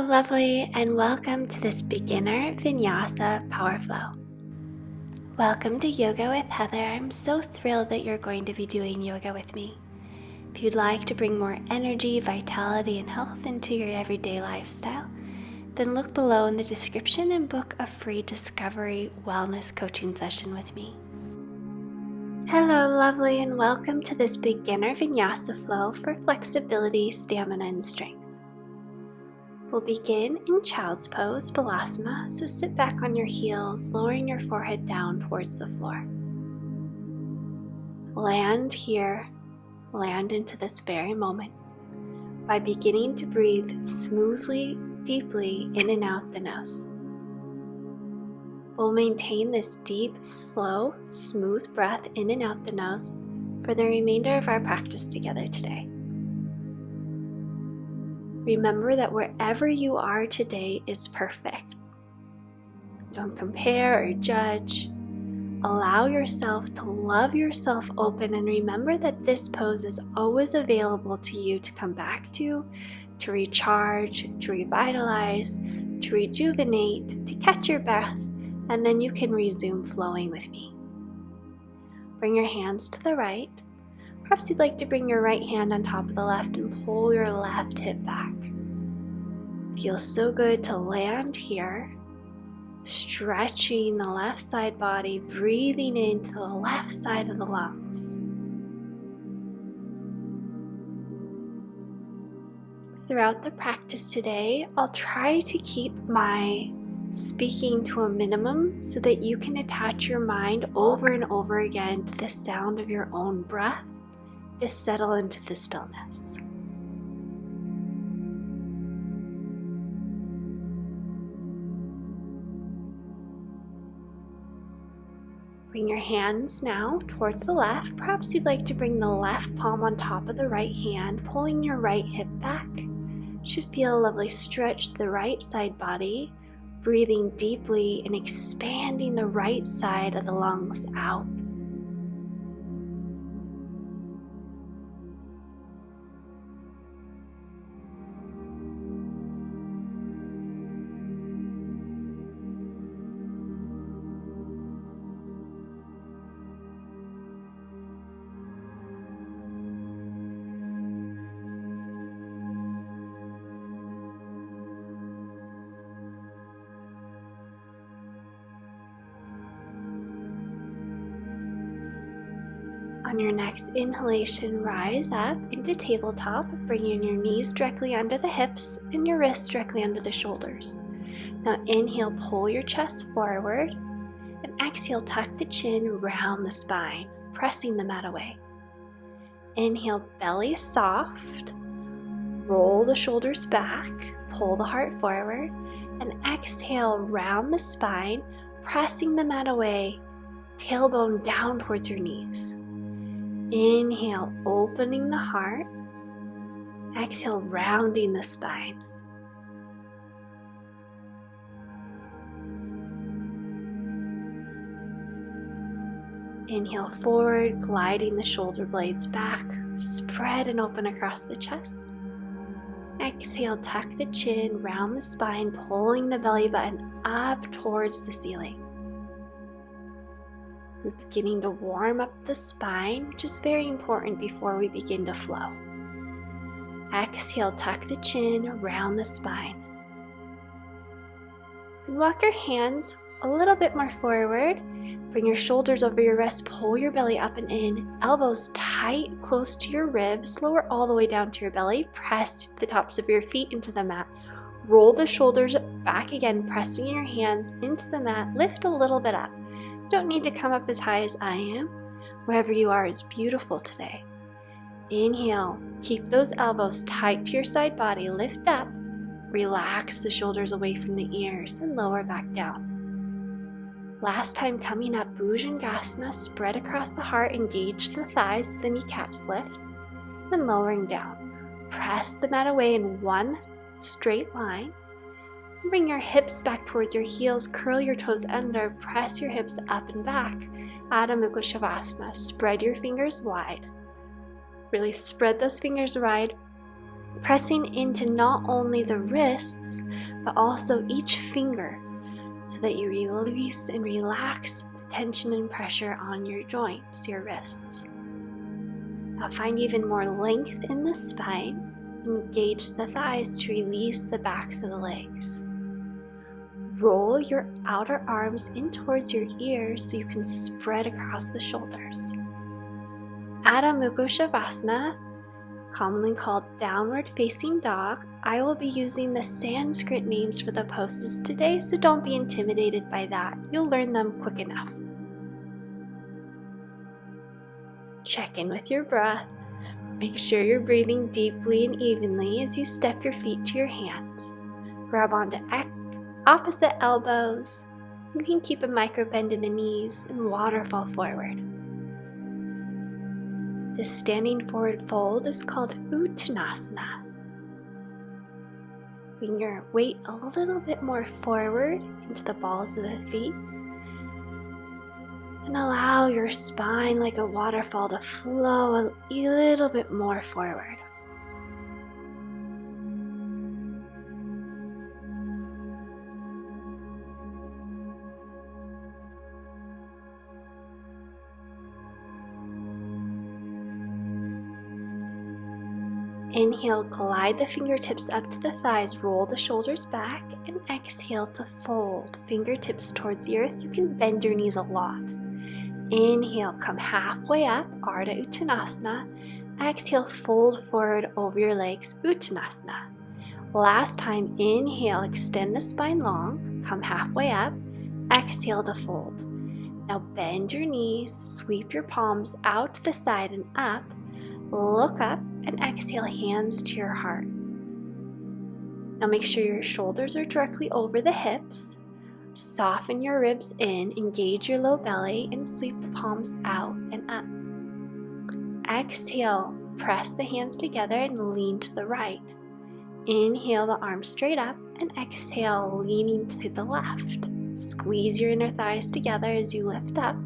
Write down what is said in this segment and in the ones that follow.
Hello, lovely, and welcome to this beginner Vinyasa Power Flow. Welcome to Yoga with Heather. I'm so thrilled that you're going to be doing yoga with me. If you'd like to bring more energy, vitality, and health into your everyday lifestyle, then look below in the description and book a free discovery wellness coaching session with me. Hello, lovely, and welcome to this beginner Vinyasa flow for flexibility, stamina, and strength. We'll begin in Child's Pose, Balasana, so sit back on your heels, lowering your forehead down towards the floor. Land here, land into this very moment by beginning to breathe smoothly, deeply in and out the nose. We'll maintain this deep, slow, smooth breath in and out the nose for the remainder of our practice together today. Remember that wherever you are today is perfect. Don't compare or judge. Allow yourself to love yourself open, and remember that this pose is always available to you to come back to recharge, to revitalize, to rejuvenate, to catch your breath, and then you can resume flowing with me. Bring your hands to the right. Perhaps you'd like to bring your right hand on top of the left and pull your left hip back. Feels so good to land here, stretching the left side body, breathing into the left side of the lungs. Throughout the practice today, I'll try to keep my speaking to a minimum so that you can attach your mind over and over again to the sound of your own breath to settle into the stillness. Bring your hands now towards the left. Perhaps you'd like to bring the left palm on top of the right hand, pulling your right hip back. Should feel a lovely stretch to the right side body, breathing deeply and expanding the right side of the lungs out. On your next inhalation, rise up into tabletop, bringing your knees directly under the hips and your wrists directly under the shoulders. Now inhale, pull your chest forward, and exhale, tuck the chin, round the spine, pressing the mat away. Inhale, belly soft, roll the shoulders back, pull the heart forward, and exhale, round the spine, pressing the mat away, tailbone down towards your knees. Inhale, opening the heart. Exhale, rounding the spine. Inhale forward, gliding the shoulder blades back. Spread and open across the chest. Exhale, tuck the chin, round the spine, pulling the belly button up towards the ceiling. We're beginning to warm up the spine, which is very important before we begin to flow. Exhale, tuck the chin, round the spine. And walk your hands a little bit more forward. Bring your shoulders over your wrists, pull your belly up and in. Elbows tight, close to your ribs. Lower all the way down to your belly. Press the tops of your feet into the mat. Roll the shoulders back again, pressing your hands into the mat. Lift a little bit up. Don't need to come up as high as I am. Wherever you are is beautiful today. Inhale, keep those elbows tight to your side body, lift up, relax the shoulders away from the ears and lower back down. Last time coming up, Bhujangasana, spread across the heart, engage the thighs so the kneecaps lift, then lowering down. Press the mat away in one straight line. Bring your hips back towards your heels, curl your toes under, press your hips up and back. Adho Mukha Shavasana, spread your fingers wide. Really spread those fingers wide pressing into not only the wrists, but also each finger so that you release and relax the tension and pressure on your joints, your wrists. Now find even more length in the spine. Engage the thighs to release the backs of the legs. Roll your outer arms in towards your ears so you can spread across the shoulders. Adho Mukha Shavasana, commonly called downward facing dog. I will be using the Sanskrit names for the poses today, so don't be intimidated by that. You'll learn them quick enough. Check in with your breath. Make sure you're breathing deeply and evenly as you step your feet to your hands. Grab onto opposite elbows. You can keep a micro bend in the knees and waterfall forward. This standing forward fold is called Uttanasana. Bring your weight a little bit more forward into the balls of the feet. And allow your spine like a waterfall to flow a little bit more forward. Inhale, glide the fingertips up to the thighs, roll the shoulders back, and exhale to fold fingertips towards the earth. You can bend your knees a lot. Inhale, come halfway up, Ardha Uttanasana. Exhale, fold forward over your legs, Uttanasana. Last time, inhale, extend the spine long, come halfway up, exhale to fold. Now bend your knees, sweep your palms out to the side and up, look up, and exhale, hands to your heart. Now make sure your shoulders are directly over the hips. Soften your ribs in, engage your low belly, and sweep the palms out and up. Exhale, press the hands together and lean to the right. Inhale the arms straight up, and exhale, leaning to the left. Squeeze your inner thighs together as you lift up.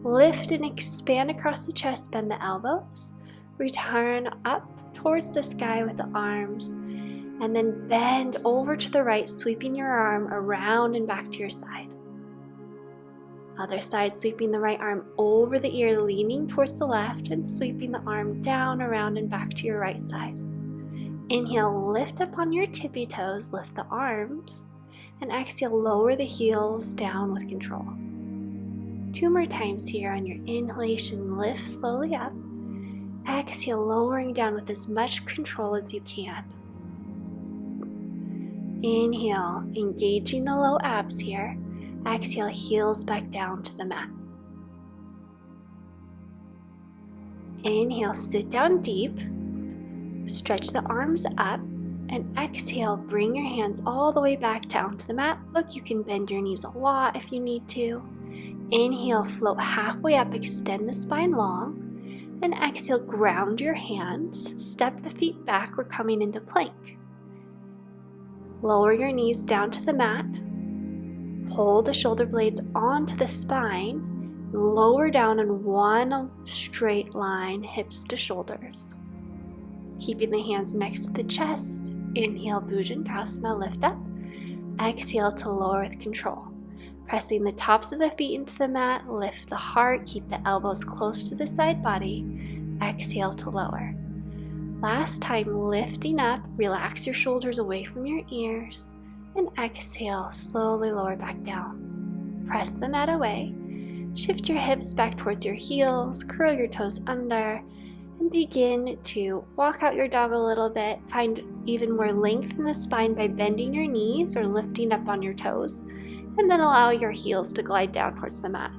Lift and expand across the chest, bend the elbows. Return up towards the sky with the arms, and then bend over to the right, sweeping your arm around and back to your side. Other side, sweeping the right arm over the ear, leaning towards the left, and sweeping the arm down, around, and back to your right side. Inhale, lift up on your tippy toes, lift the arms, and exhale, lower the heels down with control. 2 more times here on your inhalation, lift slowly up. Exhale, lowering down with as much control as you can. Inhale, engaging the low abs here. Exhale, heels back down to the mat. Inhale, sit down deep. Stretch the arms up. And exhale, bring your hands all the way back down to the mat. Look, you can bend your knees a lot if you need to. Inhale, float halfway up, extend the spine long. And exhale, ground your hands. Step the feet back, we're coming into plank. Lower your knees down to the mat. Pull the shoulder blades onto the spine. Lower down in one straight line, hips to shoulders. Keeping the hands next to the chest. Inhale, Bhujangasana, lift up. Exhale to lower with control. Pressing the tops of the feet into the mat, lift the heart, keep the elbows close to the side body. Exhale to lower. Last time, lifting up, relax your shoulders away from your ears, and exhale, slowly lower back down. Press the mat away, shift your hips back towards your heels, curl your toes under, and begin to walk out your dog a little bit. Find even more length in the spine by bending your knees or lifting up on your toes, and then allow your heels to glide down towards the mat.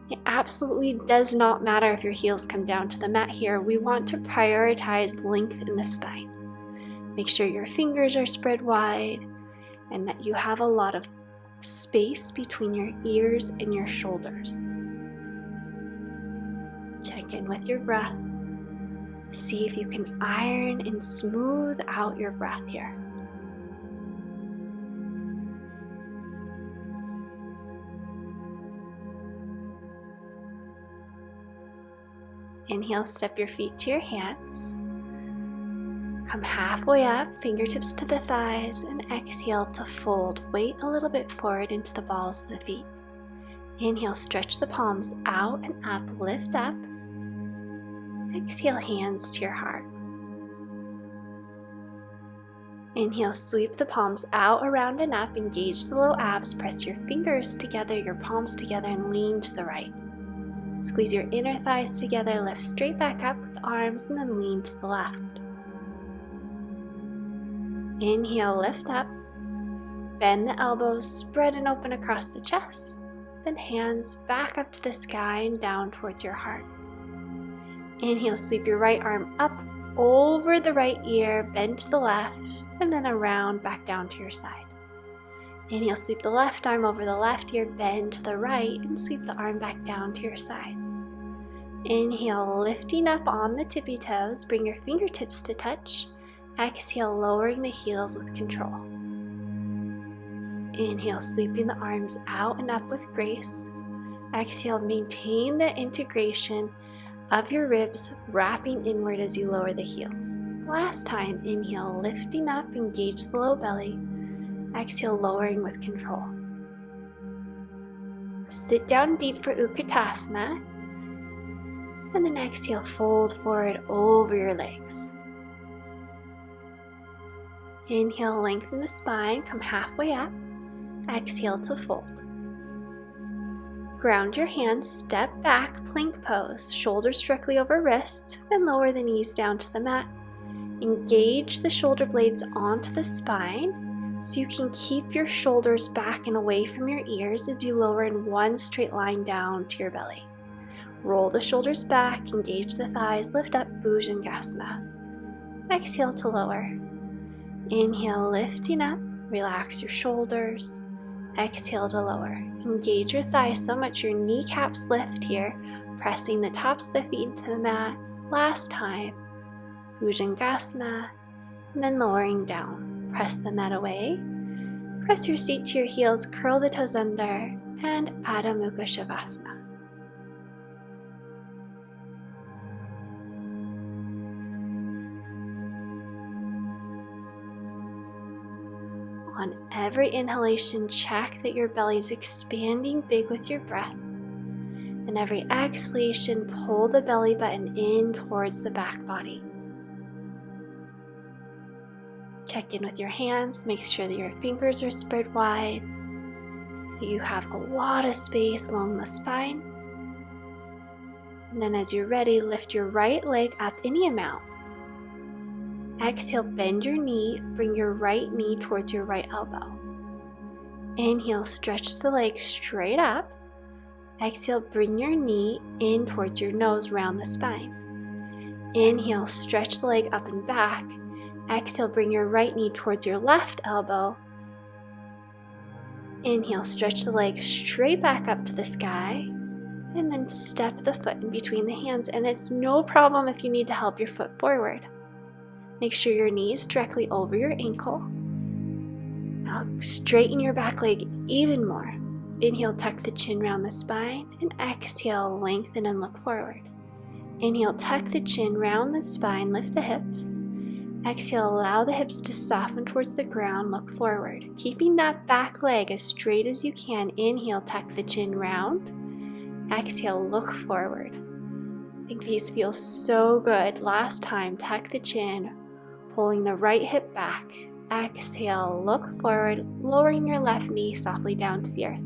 It absolutely does not matter if your heels come down to the mat here. We want to prioritize length in the spine. Make sure your fingers are spread wide and that you have a lot of space between your ears and your shoulders. Check in with your breath. See if you can iron and smooth out your breath here. Inhale, step your feet to your hands. Come halfway up, fingertips to the thighs, and exhale to fold. Weight a little bit forward into the balls of the feet. Inhale, stretch the palms out and up, lift up. Exhale, hands to your heart. Inhale, sweep the palms out, around and up, engage the low abs, press your fingers together, your palms together, and lean to the right. Squeeze your inner thighs together, lift straight back up with the arms, and then lean to the left. Inhale, lift up, bend the elbows, spread and open across the chest, then hands back up to the sky and down towards your heart. Inhale, sweep your right arm up over the right ear, bend to the left, and then around back down to your side. Inhale, sweep the left arm over the left ear, bend to the right, and sweep the arm back down to your side. Inhale, lifting up on the tippy toes, bring your fingertips to touch. Exhale, lowering the heels with control. Inhale, sweeping the arms out and up with grace. Exhale, maintain the integration of your ribs, wrapping inward as you lower the heels. Last time, inhale, lifting up, engage the low belly. Exhale, lowering with control. Sit down deep for Utkatasana, and then exhale, fold forward over your legs. Inhale, lengthen the spine, come halfway up. Exhale to fold. Ground your hands, step back, plank pose, shoulders directly over wrists, then lower the knees down to the mat. Engage the shoulder blades onto the spine so you can keep your shoulders back and away from your ears as you lower in one straight line down to your belly. Roll the shoulders back, engage the thighs, lift up, Bhujangasana. Exhale to lower. Inhale, lifting up, relax your shoulders. Exhale to lower. Engage your thighs so much your kneecaps lift here, pressing the tops of the feet into the mat. Last time, Bhujangasana, and then lowering down. Press the mat away. Press your seat to your heels, curl the toes under, and Adho Mukha Shavasana. On every inhalation, check that your belly is expanding big with your breath. And every exhalation, pull the belly button in towards the back body. Check in with your hands, make sure that your fingers are spread wide, that you have a lot of space along the spine. And then as you're ready, lift your right leg up any amount. Exhale, bend your knee, bring your right knee towards your right elbow. Inhale, stretch the leg straight up. Exhale, bring your knee in towards your nose, round the spine. Inhale, stretch the leg up and back. Exhale, bring your right knee towards your left elbow. Inhale, stretch the leg straight back up to the sky. And then step the foot in between the hands. And it's no problem if you need to help your foot forward. Make sure your knee is directly over your ankle. Now straighten your back leg even more. Inhale, tuck the chin round the spine, and exhale, lengthen and look forward. Inhale, tuck the chin round the spine, lift the hips. Exhale, allow the hips to soften towards the ground, look forward. Keeping that back leg as straight as you can. Inhale, tuck the chin round. Exhale, look forward. I think these feel so good. Last time, tuck the chin, pulling the right hip back. Exhale, look forward, lowering your left knee softly down to the earth.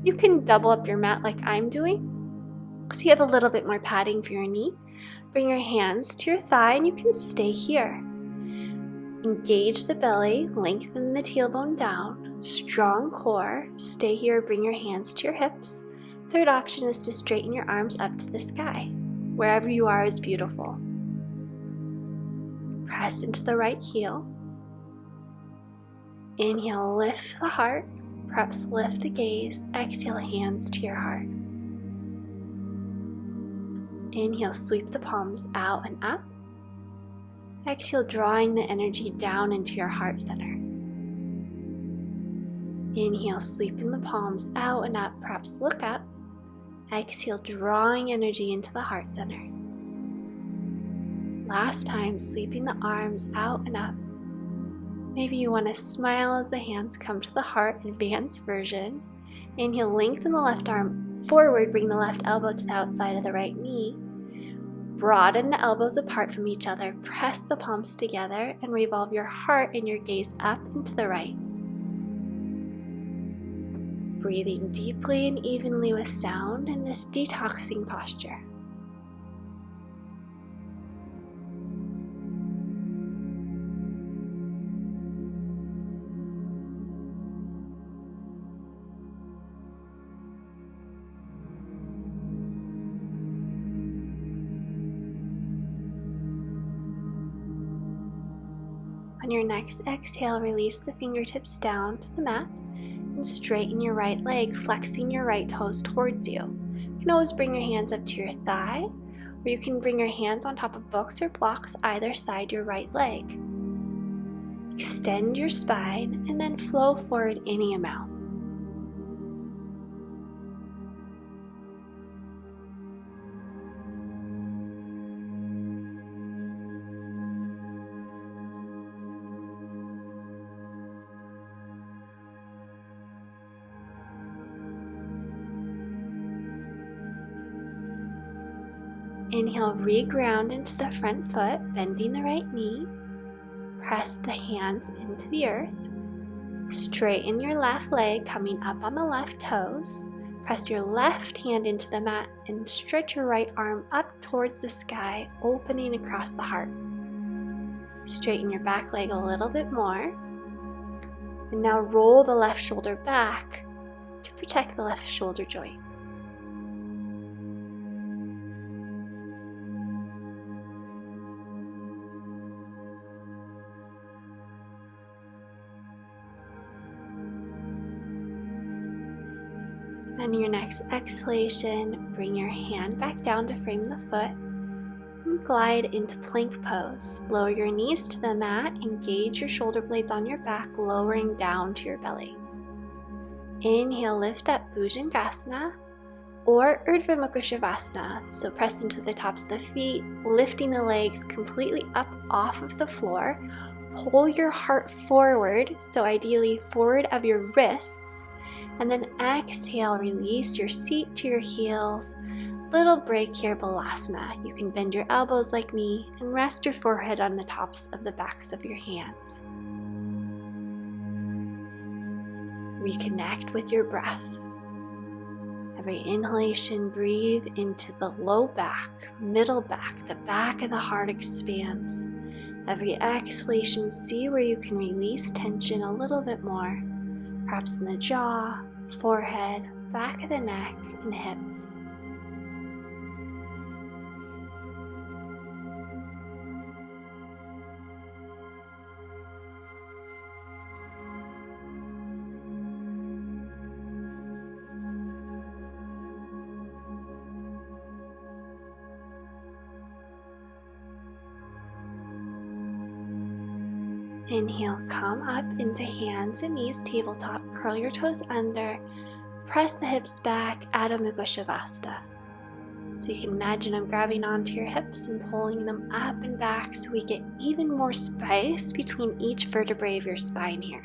You can double up your mat like I'm doing, so you have a little bit more padding for your knee. Bring your hands to your thigh and you can stay here. Engage the belly, lengthen the tailbone down, strong core, stay here, bring your hands to your hips. Third option is to straighten your arms up to the sky. Wherever you are is beautiful. Press into the right heel. Inhale, lift the heart, perhaps lift the gaze. Exhale, hands to your heart. Inhale, sweep the palms out and up. Exhale, drawing the energy down into your heart center. Inhale, sweeping the palms out and up, perhaps look up. Exhale, drawing energy into the heart center. Last time, sweeping the arms out and up. Maybe you want to smile as the hands come to the heart, advanced version. Inhale, lengthen the left arm forward, bring the left elbow to the outside of the right knee. Broaden the elbows apart from each other, press the palms together, and revolve your heart and your gaze up and to the right. Breathing deeply and evenly with sound in this detoxing posture. On your next exhale, release the fingertips down to the mat and straighten your right leg, flexing your right toes towards you. You can always bring your hands up to your thigh, or you can bring your hands on top of books or blocks either side your right leg. Extend your spine and then flow forward any amount. Inhale, reground into the front foot, bending the right knee. Press the hands into the earth. Straighten your left leg, coming up on the left toes. Press your left hand into the mat and stretch your right arm up towards the sky, opening across the heart. Straighten your back leg a little bit more. And now roll the left shoulder back to protect the left shoulder joint. On your next exhalation, bring your hand back down to frame the foot and glide into plank pose. Lower your knees to the mat, engage your shoulder blades on your back, lowering down to your belly. Inhale, lift up Bhujangasana or Urdhva Mukha Shavasana. So press into the tops of the feet, lifting the legs completely up off of the floor. Pull your heart forward, so ideally forward of your wrists. And then exhale, release your seat to your heels. Little break here, Balasana. You can bend your elbows like me and rest your forehead on the tops of the backs of your hands. Reconnect with your breath. Every inhalation, breathe into the low back, middle back, the back of the heart expands. Every exhalation, see where you can release tension a little bit more. Perhaps in the jaw, forehead, back of the neck, and hips. Inhale, come up into hands and knees, tabletop, curl your toes under, press the hips back, Adho Mukha Shavasana. So you can imagine I'm grabbing onto your hips and pulling them up and back so we get even more space between each vertebrae of your spine here.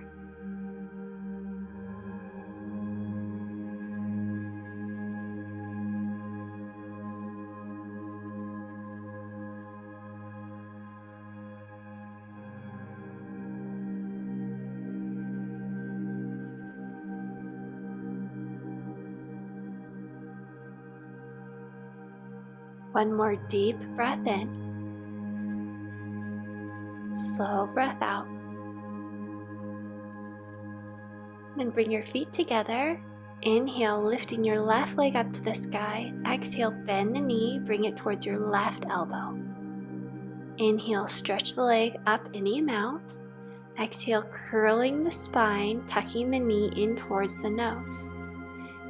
One more deep breath in. Slow breath out. Then bring your feet together. Inhale, lifting your left leg up to the sky. Exhale, bend the knee, bring it towards your left elbow. Inhale, stretch the leg up any amount. Exhale, curling the spine, tucking the knee in towards the nose.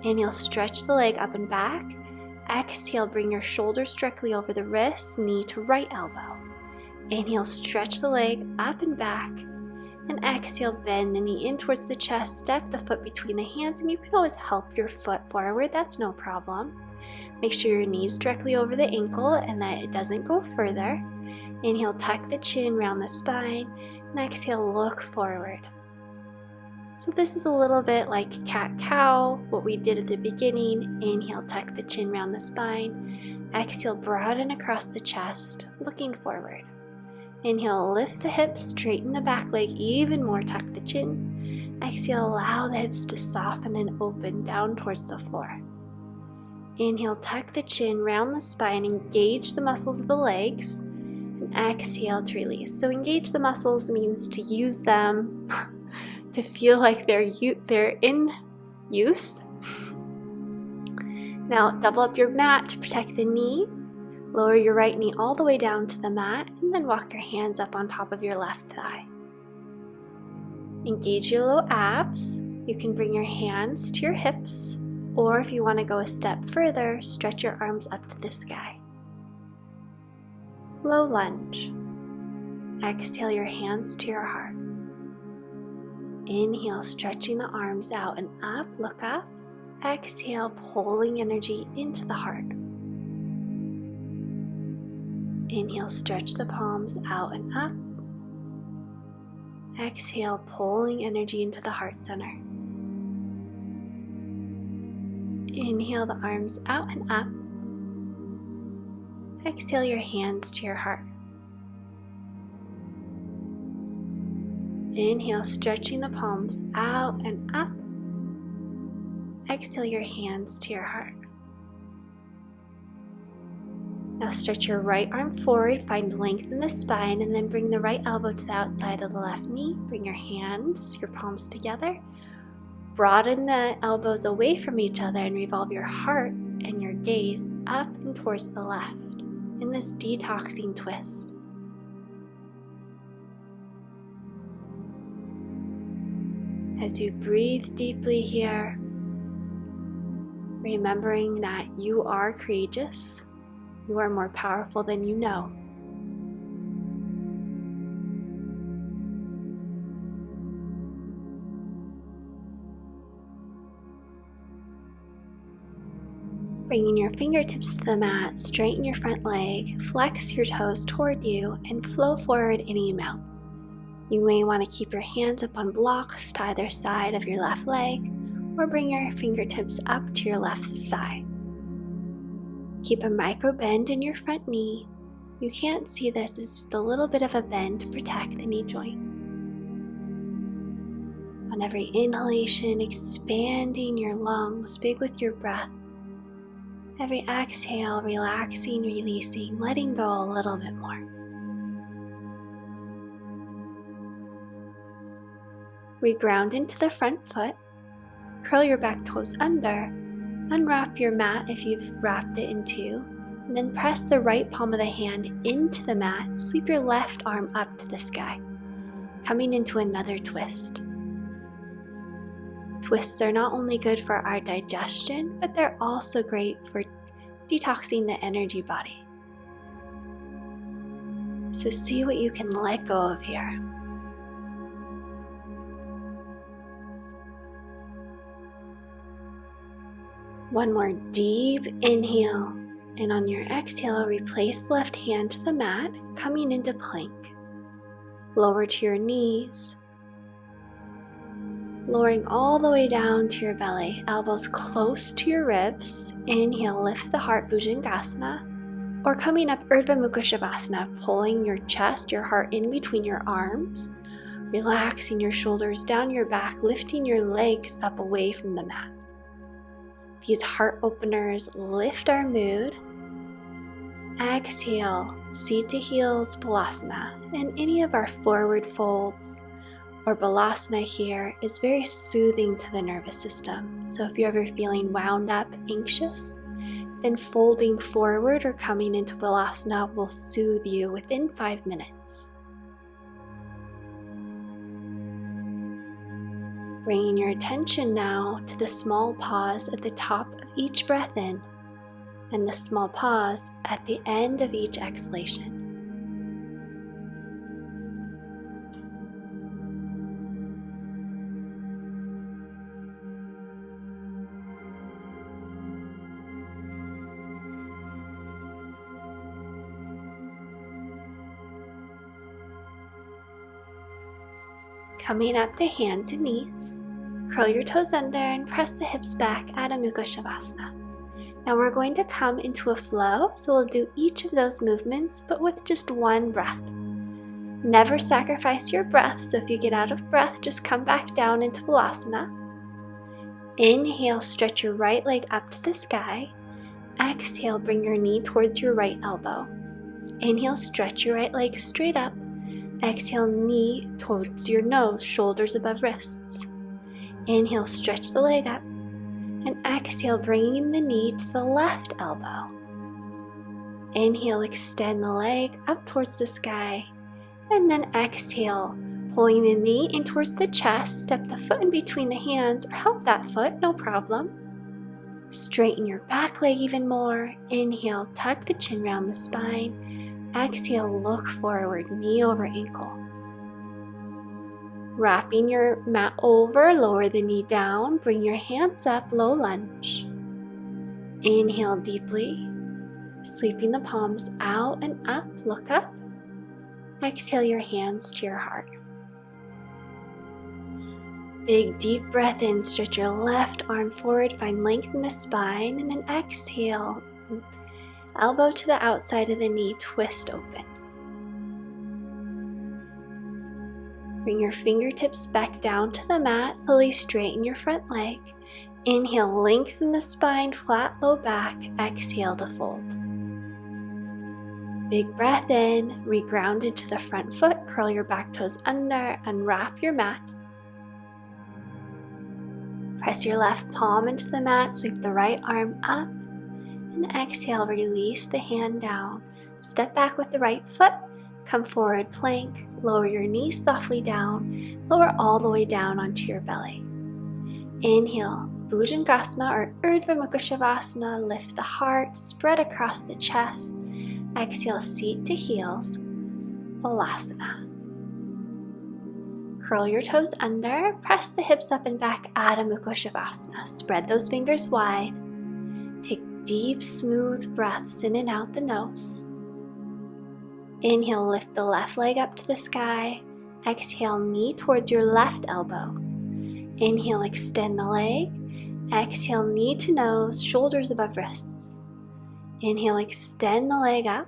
Inhale, stretch the leg up and back. Exhale, bring your shoulders directly over the wrists, knee to right elbow. Inhale, stretch the leg up and back. And exhale, bend the knee in towards the chest, step the foot between the hands, and you can always help your foot forward, that's no problem. Make sure your knee's directly over the ankle and that it doesn't go further. Inhale, tuck the chin, round the spine, and exhale, look forward. So this is a little bit like cat-cow, what we did at the beginning. Inhale, tuck the chin, round the spine. Exhale, broaden across the chest, looking forward. Inhale, lift the hips, straighten the back leg even more, tuck the chin. Exhale, allow the hips to soften and open down towards the floor. Inhale, tuck the chin, round the spine, engage the muscles of the legs, and exhale to release. So engage the muscles means to use them, to feel like they're in use. Now double up your mat to protect the knee. Lower your right knee all the way down to the mat, and then walk your hands up on top of your left thigh. Engage your low abs. You can bring your hands to your hips, or if you want to go a step further, stretch your arms up to the sky. Low lunge. Exhale your hands to your heart. Inhale, stretching the arms out and up, look up. Exhale, pulling energy into the heart. Inhale, stretch the palms out and up. Exhale, pulling energy into the heart center. Inhale the arms out and up. Exhale your hands to your heart. Inhale, stretching the palms out and up. Exhale your hands to your heart. Now stretch your right arm forward, find length in the spine, and then bring the right elbow to the outside of the left knee. Bring your hands, your palms together. Broaden the elbows away from each other and revolve your heart and your gaze up and towards the left in this detoxing twist. As you breathe deeply here, remembering that you are courageous, you are more powerful than you know. Bringing your fingertips to the mat, straighten your front leg, flex your toes toward you, and flow forward any amount. You may want to keep your hands up on blocks to either side of your left leg, or bring your fingertips up to your left thigh. Keep a micro bend in your front knee. You can't see this, it's just a little bit of a bend to protect the knee joint. On every inhalation, expanding your lungs, big with your breath. Every exhale, relaxing, releasing, letting go a little bit more. Reground into the front foot. Curl your back toes under. Unwrap your mat if you've wrapped it in two. And then press the right palm of the hand into the mat. Sweep your left arm up to the sky. Coming into another twist. Twists are not only good for our digestion, but they're also great for detoxing the energy body. So see what you can let go of here. One more deep inhale, and on your exhale, replace the left hand to the mat, coming into plank. Lower to your knees, lowering all the way down to your belly, elbows close to your ribs. Inhale, lift the heart, Bhujangasana, or coming up, Urdhva Mukha Shavasana, pulling your chest, your heart in between your arms, relaxing your shoulders down your back, lifting your legs up away from the mat. These heart openers lift our mood. Exhale, seat to heels, Balasana, and any of our forward folds or Balasana here is very soothing to the nervous system. So if you're ever feeling wound up, anxious, then folding forward or coming into Balasana will soothe you within 5 minutes. Bringing your attention now to the small pause at the top of each breath in and the small pause at the end of each exhalation. Coming up the hands and knees, curl your toes under and press the hips back, Adho Mukha Shavasana. Now we're going to come into a flow, so we'll do each of those movements, but with just one breath. Never sacrifice your breath, so if you get out of breath, just come back down into Balasana. Inhale, stretch your right leg up to the sky. Exhale, bring your knee towards your right elbow. Inhale, stretch your right leg straight up. Exhale, knee towards your nose, shoulders above wrists. Inhale, stretch the leg up. And exhale, bringing the knee to the left elbow. Inhale, extend the leg up towards the sky. And then exhale, pulling the knee in towards the chest, step the foot in between the hands, or help that foot, no problem. Straighten your back leg even more. Inhale, tuck the chin round the spine. Exhale, look forward, knee over ankle. Wrapping your mat over, lower the knee down, bring your hands up, low lunge. Inhale deeply, sweeping the palms out and up, look up. Exhale your hands to your heart. Big deep breath in, stretch your left arm forward, find length in the spine, and then exhale, elbow to the outside of the knee, twist open. Bring your fingertips back down to the mat, slowly straighten your front leg. Inhale, lengthen the spine, flat low back, exhale to fold. Big breath in, reground into the front foot, curl your back toes under, unwrap your mat. Press your left palm into the mat, sweep the right arm up, and exhale, release the hand down. Step back with the right foot. Come forward, plank, lower your knees softly down, lower all the way down onto your belly. Inhale, Bhujangasana or Urdhva Mukha Shavasana, lift the heart, spread across the chest. Exhale, seat to heels, Balasana. Curl your toes under, press the hips up and back, Adho Mukha Shavasana. Spread those fingers wide. Take deep, smooth breaths in and out the nose. Inhale, lift the left leg up to the sky. Exhale, knee towards your left elbow. Inhale, extend the leg. Exhale, knee to nose, shoulders above wrists. Inhale, extend the leg up.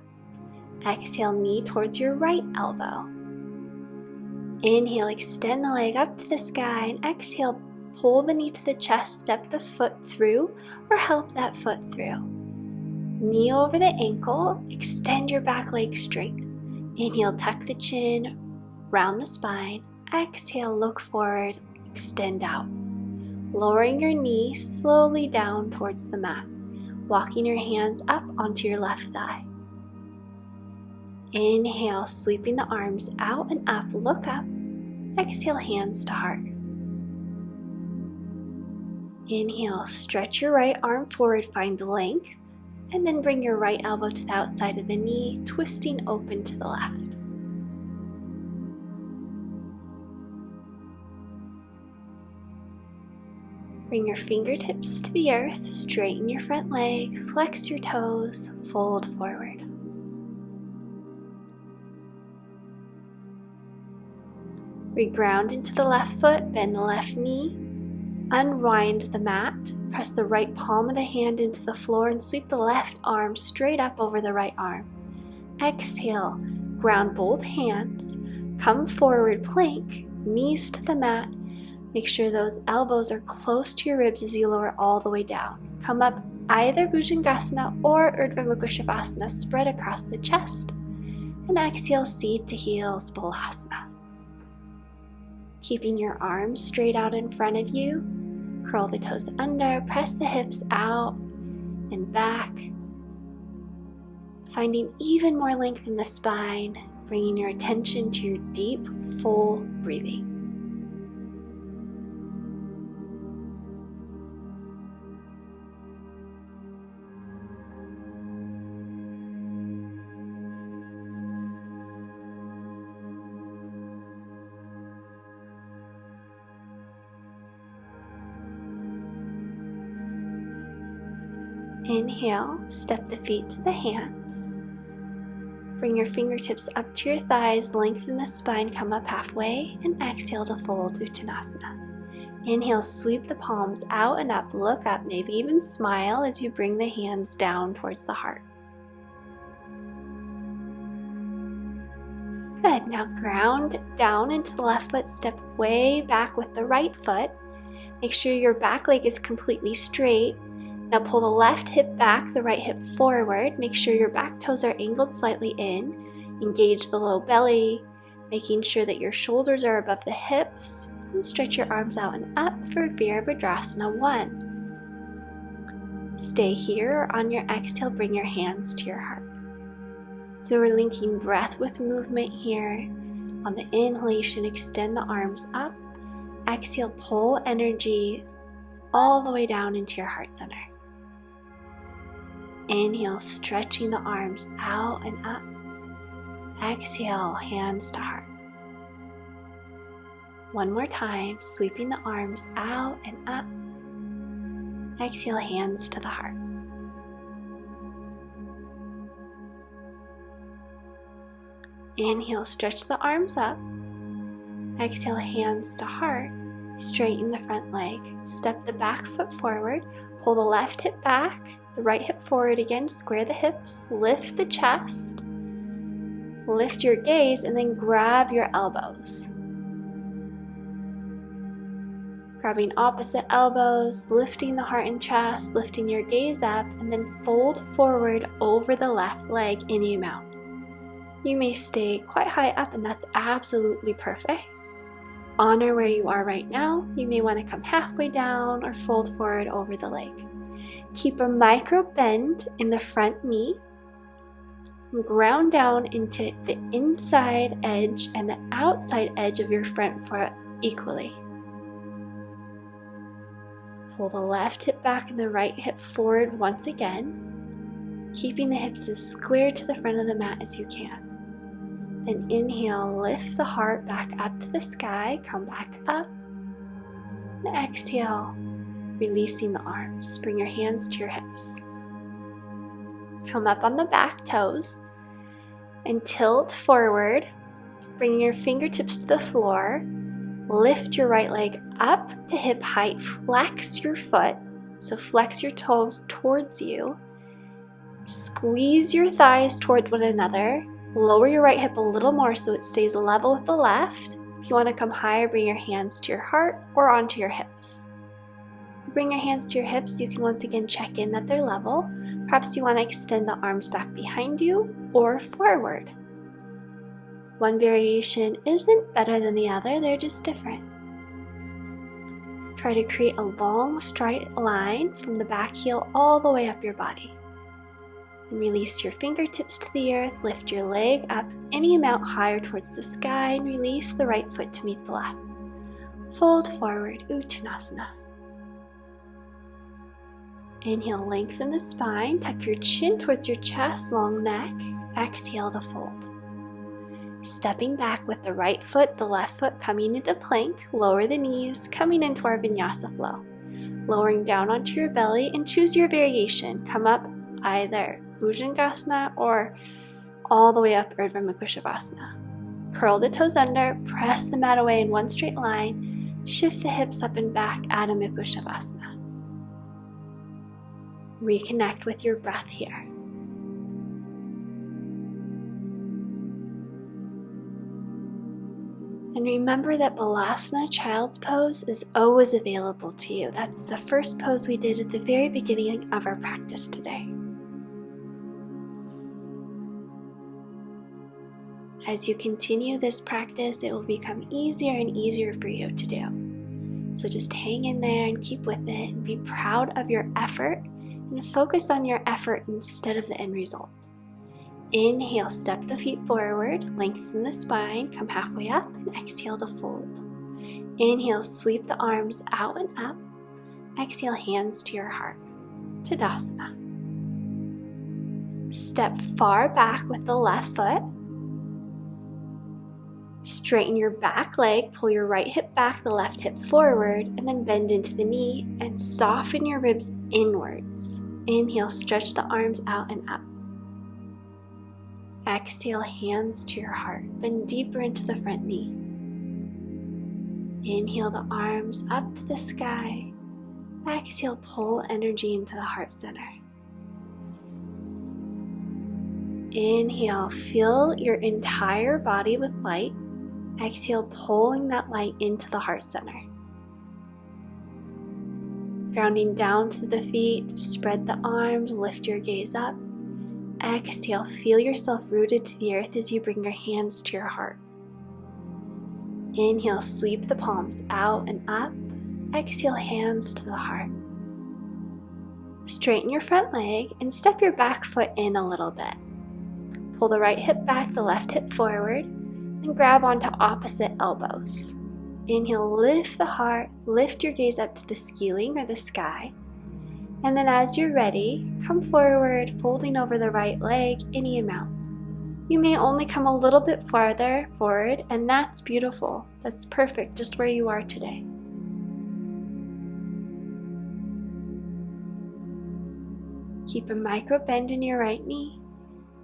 Exhale, knee towards your right elbow. Inhale, extend the leg up to the sky, and exhale, pull the knee to the chest, step the foot through or help that foot through. Knee over the ankle, extend your back leg straight. Inhale, tuck the chin, round the spine. Exhale, look forward, extend out. Lowering your knee slowly down towards the mat. Walking your hands up onto your left thigh. Inhale, sweeping the arms out and up, look up. Exhale, hands to heart. Inhale, stretch your right arm forward, find length. And then bring your right elbow to the outside of the knee, twisting open to the left. Bring your fingertips to the earth, straighten your front leg, flex your toes, fold forward. Reground into the left foot, bend the left knee, unwind the mat, press the right palm of the hand into the floor and sweep the left arm straight up over the right arm. Exhale, ground both hands, come forward, plank, knees to the mat. Make sure those elbows are close to your ribs as you lower all the way down. Come up either Bhujangasana or Urdhva Mukha Shavasana, spread across the chest. And exhale, seat to heels, Balasana. Keeping your arms straight out in front of you, curl the toes under, press the hips out and back. Finding even more length in the spine, bringing your attention to your deep, full breathing. Inhale, step the feet to the hands. Bring your fingertips up to your thighs, lengthen the spine, come up halfway, and exhale to fold Uttanasana. Inhale, sweep the palms out and up, look up, maybe even smile as you bring the hands down towards the heart. Good, now ground down into the left foot, step way back with the right foot. Make sure your back leg is completely straight. Now pull the left hip back, the right hip forward. Make sure your back toes are angled slightly in. Engage the low belly, making sure that your shoulders are above the hips. And stretch your arms out and up for Virabhadrasana 1. Stay here, or on your exhale, bring your hands to your heart. So we're linking breath with movement here. On the inhalation, extend the arms up. Exhale, pull energy all the way down into your heart center. Inhale, stretching the arms out and up. Exhale, hands to heart. One more time, sweeping the arms out and up. Exhale, hands to the heart. Inhale, stretch the arms up. Exhale, hands to heart. Straighten the front leg. Step the back foot forward. Pull the left hip back, the right hip forward again. Square the hips. Lift the chest. Lift your gaze and then grab your elbows. Grabbing opposite elbows, lifting the heart and chest, lifting your gaze up, and then fold forward over the left leg any amount. You may stay quite high up, and that's absolutely perfect. Honor where you are right now. You may want to come halfway down or fold forward over the leg. Keep a micro bend in the front knee. Ground down into the inside edge and the outside edge of your front foot equally. Pull the left hip back and the right hip forward once again, keeping the hips as square to the front of the mat as you can. Then inhale, lift the heart back up to the sky, come back up, and exhale, releasing the arms. Bring your hands to your hips. Come up on the back toes and tilt forward. Bring your fingertips to the floor. Lift your right leg up to hip height. Flex your foot. So flex your toes towards you. Squeeze your thighs toward one another. Lower your right hip a little more so it stays level with the left. If you want to come higher, bring your hands to your heart or onto your hips. Bring your hands to your hips. You can once again check in that they're level. Perhaps you want to extend the arms back behind you or forward. One variation isn't better than the other, they're just different. Try to create a long straight line from the back heel all the way up your body. And release your fingertips to the earth, lift your leg up any amount higher towards the sky, and release the right foot to meet the left. Fold forward, Uttanasana. Inhale, lengthen the spine, tuck your chin towards your chest, long neck. Exhale to fold. Stepping back with the right foot, the left foot coming into plank, lower the knees, coming into our Vinyasa flow. Lowering down onto your belly and choose your variation. Come up either Bhujangasana or all the way up Urdhva Mukha Shavasana. Curl the toes under, press the mat away in one straight line, shift the hips up and back, Adho Mukha Shavasana. Reconnect with your breath here. And remember that Balasana, Child's Pose, is always available to you. That's the first pose we did at the very beginning of our practice today. As you continue this practice, it will become easier and easier for you to do. So just hang in there and keep with it and be proud of your effort and focus on your effort instead of the end result. Inhale, step the feet forward, lengthen the spine, come halfway up, and exhale to fold. Inhale, sweep the arms out and up. Exhale, hands to your heart. Tadasana. Step far back with the left foot. Straighten your back leg, pull your right hip back, the left hip forward, and then bend into the knee and soften your ribs inwards. Inhale, stretch the arms out and up. Exhale, hands to your heart. Bend deeper into the front knee. Inhale the arms up to the sky. Exhale, pull energy into the heart center. Inhale, fill your entire body with light. Exhale, pulling that light into the heart center. Grounding down through the feet, spread the arms, lift your gaze up. Exhale, feel yourself rooted to the earth as you bring your hands to your heart. Inhale, sweep the palms out and up. Exhale, hands to the heart. Straighten your front leg and step your back foot in a little bit. Pull the right hip back, the left hip forward, and grab onto opposite elbows. Inhale, lift the heart, lift your gaze up to the ceiling or the sky. And then as you're ready, come forward, folding over the right leg any amount. You may only come a little bit farther forward, and that's beautiful. That's perfect, just where you are today. Keep a micro bend in your right knee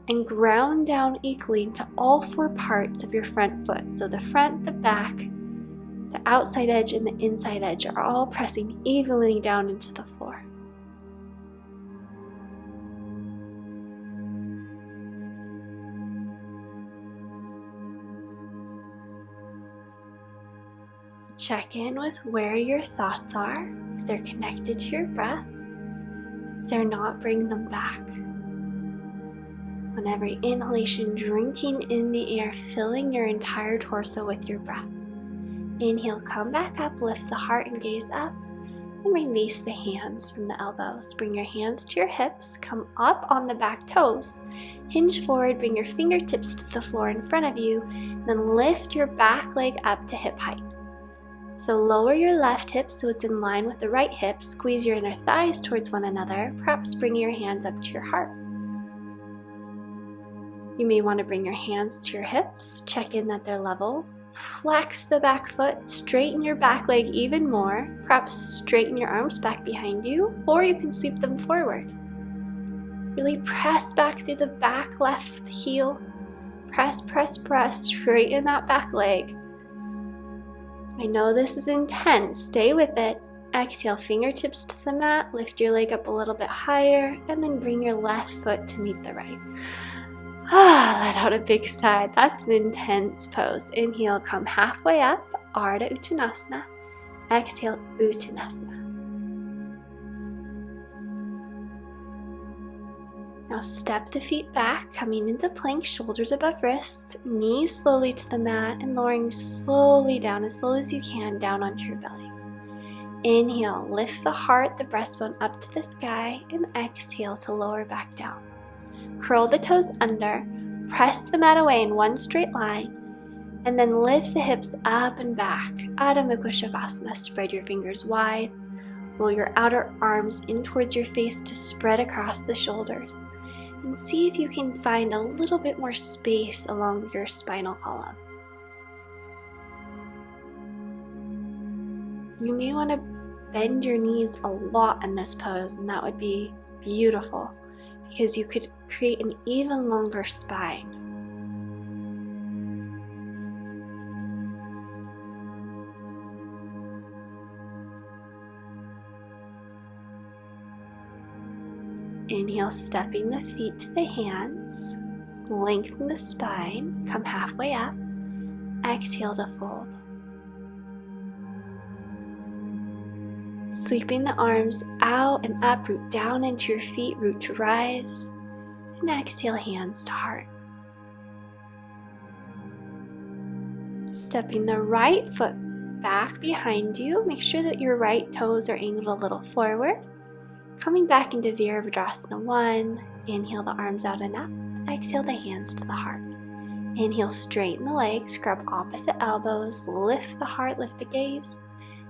and ground down equally into all four parts of your front foot. So the front, the back, the outside edge, and the inside edge are all pressing evenly down into the floor. Check in with where your thoughts are, if they're connected to your breath. If they're not, bring them back. On every inhalation, drinking in the air, filling your entire torso with your breath. Inhale, come back up, lift the heart and gaze up, and release the hands from the elbows. Bring your hands to your hips, come up on the back toes, hinge forward, bring your fingertips to the floor in front of you, and then lift your back leg up to hip height. So lower your left hip so it's in line with the right hip, squeeze your inner thighs towards one another, perhaps bring your hands up to your heart. You may want to bring your hands to your hips, check in that they're level, flex the back foot, straighten your back leg even more, perhaps straighten your arms back behind you, or you can sweep them forward. Really press back through the back left heel, press, press, press, straighten that back leg. I know this is intense, stay with it. Exhale, fingertips to the mat, lift your leg up a little bit higher, and then bring your left foot to meet the right. Let out a big sigh. That's an intense pose. Inhale, come halfway up, Ardha Uttanasana. Exhale, Uttanasana. Now step the feet back, coming into plank, shoulders above wrists, knees slowly to the mat, and lowering slowly down, as slow as you can, down onto your belly. Inhale, lift the heart, the breastbone up to the sky, and exhale to lower back down. Curl the toes under, press the mat away in one straight line, and then lift the hips up and back. Adho Mukha Shavasana, spread your fingers wide, roll your outer arms in towards your face to spread across the shoulders. And see if you can find a little bit more space along your spinal column. You may want to bend your knees a lot in this pose, and that would be beautiful because you could create an even longer spine. Inhale, stepping the feet to the hands, lengthen the spine, come halfway up, exhale to fold. Sweeping the arms out and up, root down into your feet, root to rise, and exhale, hands to heart. Stepping the right foot back behind you, make sure that your right toes are angled a little forward. Coming back into Virabhadrasana 1, inhale the arms out and up, exhale the hands to the heart. Inhale, straighten the legs, grab opposite elbows, lift the heart, lift the gaze,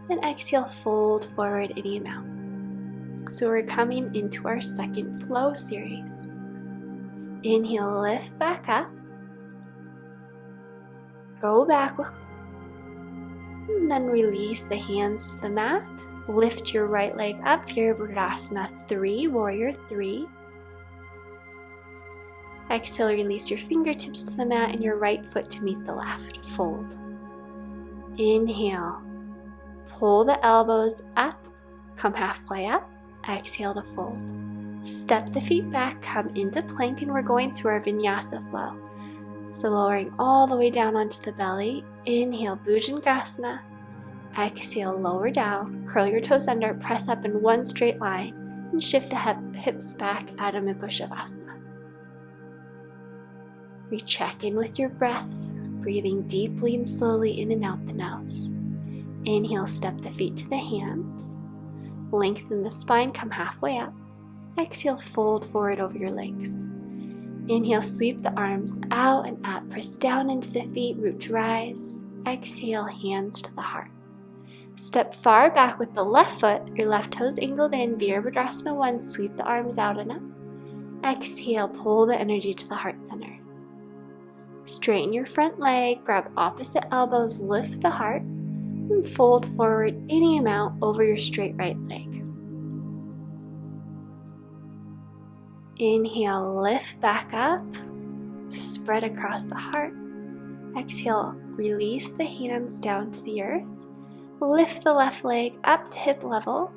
and exhale, fold forward any amount. So we're coming into our second flow series. Inhale, lift back up, go back, and then release the hands to the mat. Lift your right leg up, Virabhadrasana 3, Warrior 3. Exhale, release your fingertips to the mat and your right foot to meet the left. Fold. Inhale. Pull the elbows up. Come halfway up. Exhale to fold. Step the feet back. Come into plank, and we're going through our Vinyasa flow. So lowering all the way down onto the belly. Inhale, Bhujangasana. Exhale, lower down. Curl your toes under. Press up in one straight line. And shift the hips back. Adho Mukha Shavasana. Recheck in with your breath, breathing deeply and slowly in and out the nose. Inhale, step the feet to the hands. Lengthen the spine, come halfway up. Exhale, fold forward over your legs. Inhale, sweep the arms out and up. Press down into the feet, root to rise. Exhale, hands to the heart. Step far back with the left foot, your left toes angled in, Virabhadrasana 1, sweep the arms out and up. Exhale, pull the energy to the heart center. Straighten your front leg, grab opposite elbows, lift the heart, and fold forward any amount over your straight right leg. Inhale, lift back up, spread across the heart. Exhale, release the hands down to the earth. Lift the left leg up to hip level.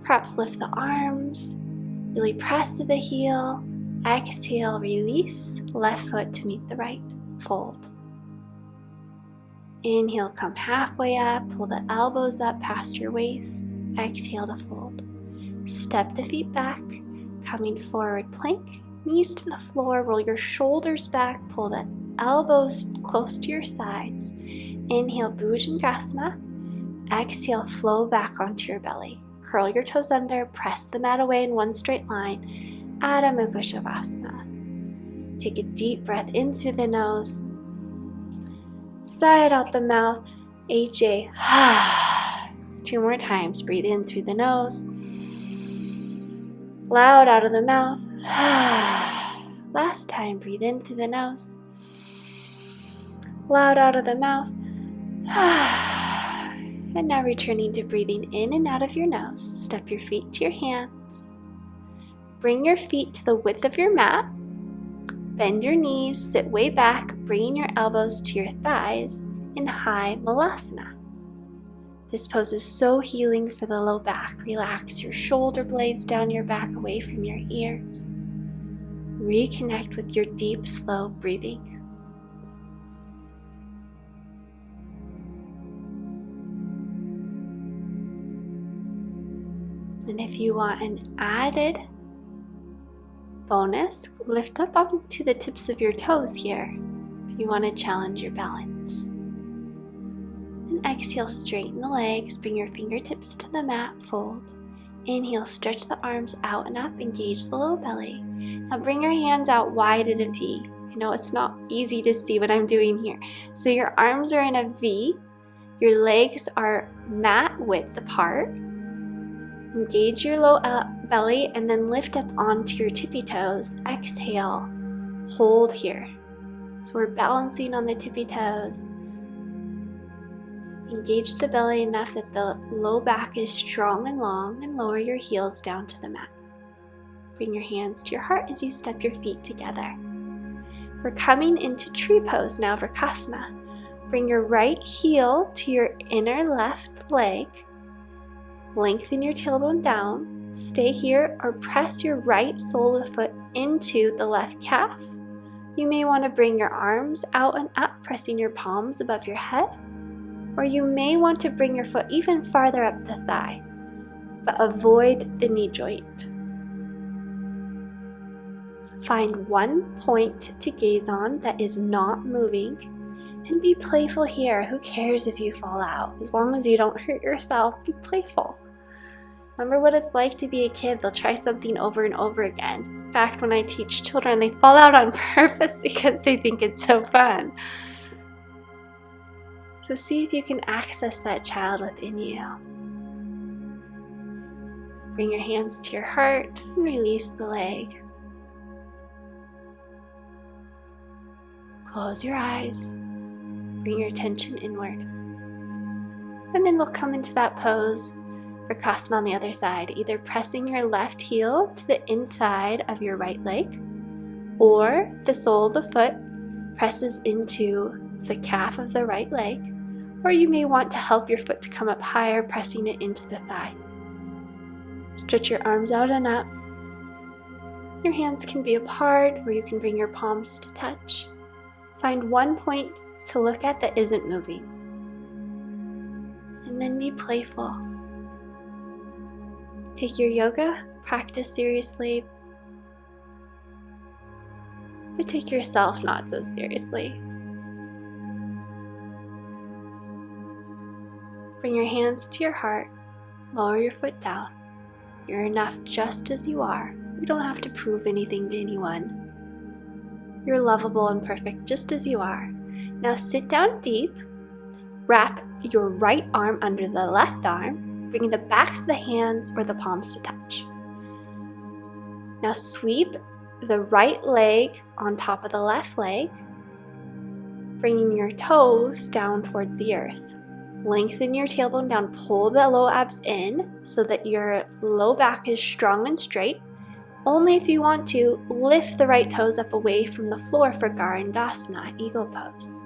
Perhaps lift the arms, really press to the heel. Exhale, release, left foot to meet the right, fold. Inhale, come halfway up, pull the elbows up past your waist. Exhale to fold. Step the feet back, coming forward plank, knees to the floor, roll your shoulders back, pull the elbows close to your sides. Inhale, Bhujangasana. Exhale, flow back onto your belly. Curl your toes under, press the mat away in one straight line. Adho Mukha Shavasana. Take a deep breath in through the nose. Sigh it out the mouth. HA. 2 more times. Breathe in through the nose. Loud out of the mouth. Last time. Breathe in through the nose. Loud out of the mouth. And now returning to breathing in and out of your nose. Step your feet to your hands. Bring your feet to the width of your mat. Bend your knees, sit way back, bringing your elbows to your thighs in high Balasana. This pose is so healing for the low back. Relax your shoulder blades down your back away from your ears. Reconnect with your deep, slow breathing. And if you want an added bonus, lift up onto the tips of your toes here if you want to challenge your balance. And exhale, straighten the legs, bring your fingertips to the mat, fold. Inhale, stretch the arms out and up, engage the low belly. Now bring your hands out wide in a V. I know it's not easy to see what I'm doing here. So your arms are in a V, your legs are mat width apart. Engage your low belly and then lift up onto your tippy toes. Exhale, hold here. So we're balancing on the tippy toes. Engage the belly enough that the low back is strong and long, and lower your heels down to the mat. Bring your hands to your heart as you step your feet together. We're coming into tree pose now, Vrksasana. Bring your right heel to your inner left leg. Lengthen your tailbone down. Stay here or press your right sole of the foot into the left calf. You may want to bring your arms out and up, pressing your palms above your head. Or you may want to bring your foot even farther up the thigh, but avoid the knee joint. Find one point to gaze on that is not moving, and be playful here. Who cares if you fall out? As long as you don't hurt yourself, be playful. Remember what it's like to be a kid. They'll try something over and over again. In fact, when I teach children, they fall out on purpose because they think it's so fun. So see if you can access that child within you. Bring your hands to your heart and release the leg. Close your eyes. Bring your attention inward. And then we'll come into that pose, Vrksasana on the other side, either pressing your left heel to the inside of your right leg, or the sole of the foot presses into the calf of the right leg, or you may want to help your foot to come up higher, pressing it into the thigh. Stretch your arms out and up. Your hands can be apart, or you can bring your palms to touch. Find one point to look at that isn't moving. And then be playful. Take your yoga practice seriously, but take yourself not so seriously. Bring your hands to your heart, lower your foot down. You're enough just as you are. You don't have to prove anything to anyone. You're lovable and perfect just as you are. Now sit down deep, wrap your right arm under the left arm, bringing the backs of the hands or the palms to touch. Now sweep the right leg on top of the left leg, bringing your toes down towards the earth. Lengthen your tailbone down, pull the low abs in so that your low back is strong and straight. Only if you want to, lift the right toes up away from the floor for Garandasana, eagle pose.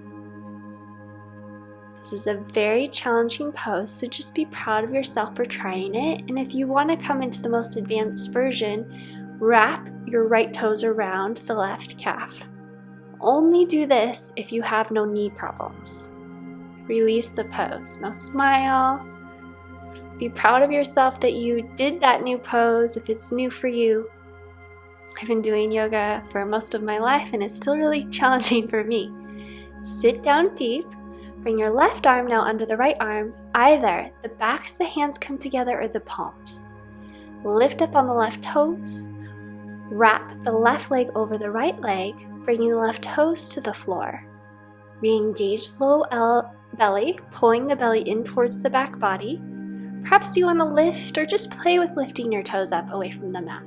This is a very challenging pose, so just be proud of yourself for trying it. And if you want to come into the most advanced version, wrap your right toes around the left calf. Only do this if you have no knee problems. Release the pose. Now smile. Be proud of yourself that you did that new pose if it's new for you. I've been doing yoga for most of my life and it's still really challenging for me. Sit down deep. Bring your left arm now under the right arm. Either the backs of the hands come together or the palms. Lift up on the left toes. Wrap the left leg over the right leg, bringing the left toes to the floor. Re-engage the low belly, pulling the belly in towards the back body. Perhaps you want to lift or just play with lifting your toes up away from the mat.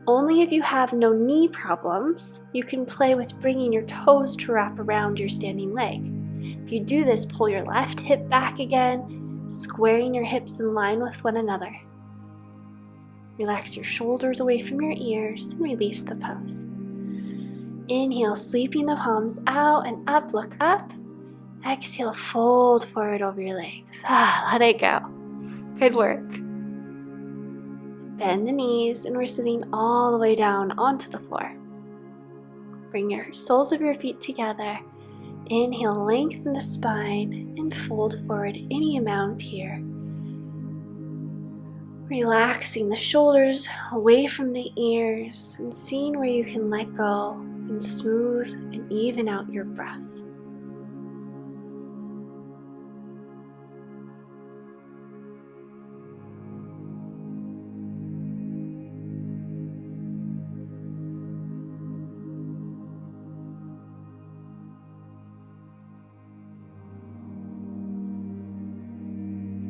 Only if you have no knee problems, you can play with bringing your toes to wrap around your standing leg. If you do this, pull your left hip back again, squaring your hips in line with one another. Relax your shoulders away from your ears and release the pose. Inhale, sweeping the palms out and up, look up. Exhale, fold forward over your legs. Let it go. Good work. Bend the knees, and we're sitting all the way down onto the floor. Bring your soles of your feet together. Inhale, lengthen the spine, and fold forward any amount here. Relaxing the shoulders away from the ears and seeing where you can let go and smooth and even out your breath.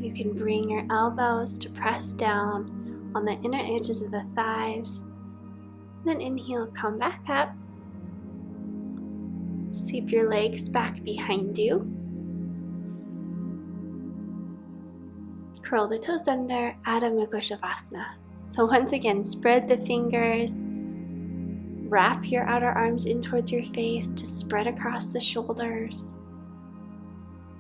You can bring your elbows to press down on the inner edges of the thighs. Then inhale, come back up. Sweep your legs back behind you. Curl the toes under, Adho Mukha Shavasana. So once again, spread the fingers. Wrap your outer arms in towards your face to spread across the shoulders.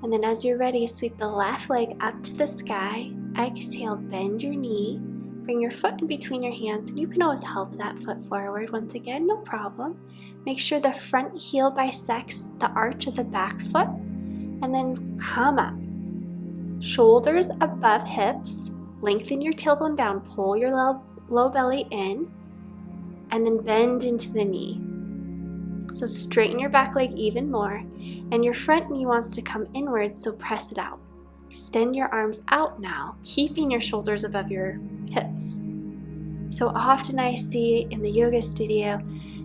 And then as you're ready, sweep the left leg up to the sky. Exhale, bend your knee. Bring your foot in between your hands. And you can always help that foot forward. Once again, no problem. Make sure the front heel bisects the arch of the back foot. And then come up. Shoulders above hips. Lengthen your tailbone down. Pull your low belly in. And then bend into the knee. So straighten your back leg even more, and your front knee wants to come inward, so press it out. Extend your arms out now, keeping your shoulders above your hips. So often I see in the yoga studio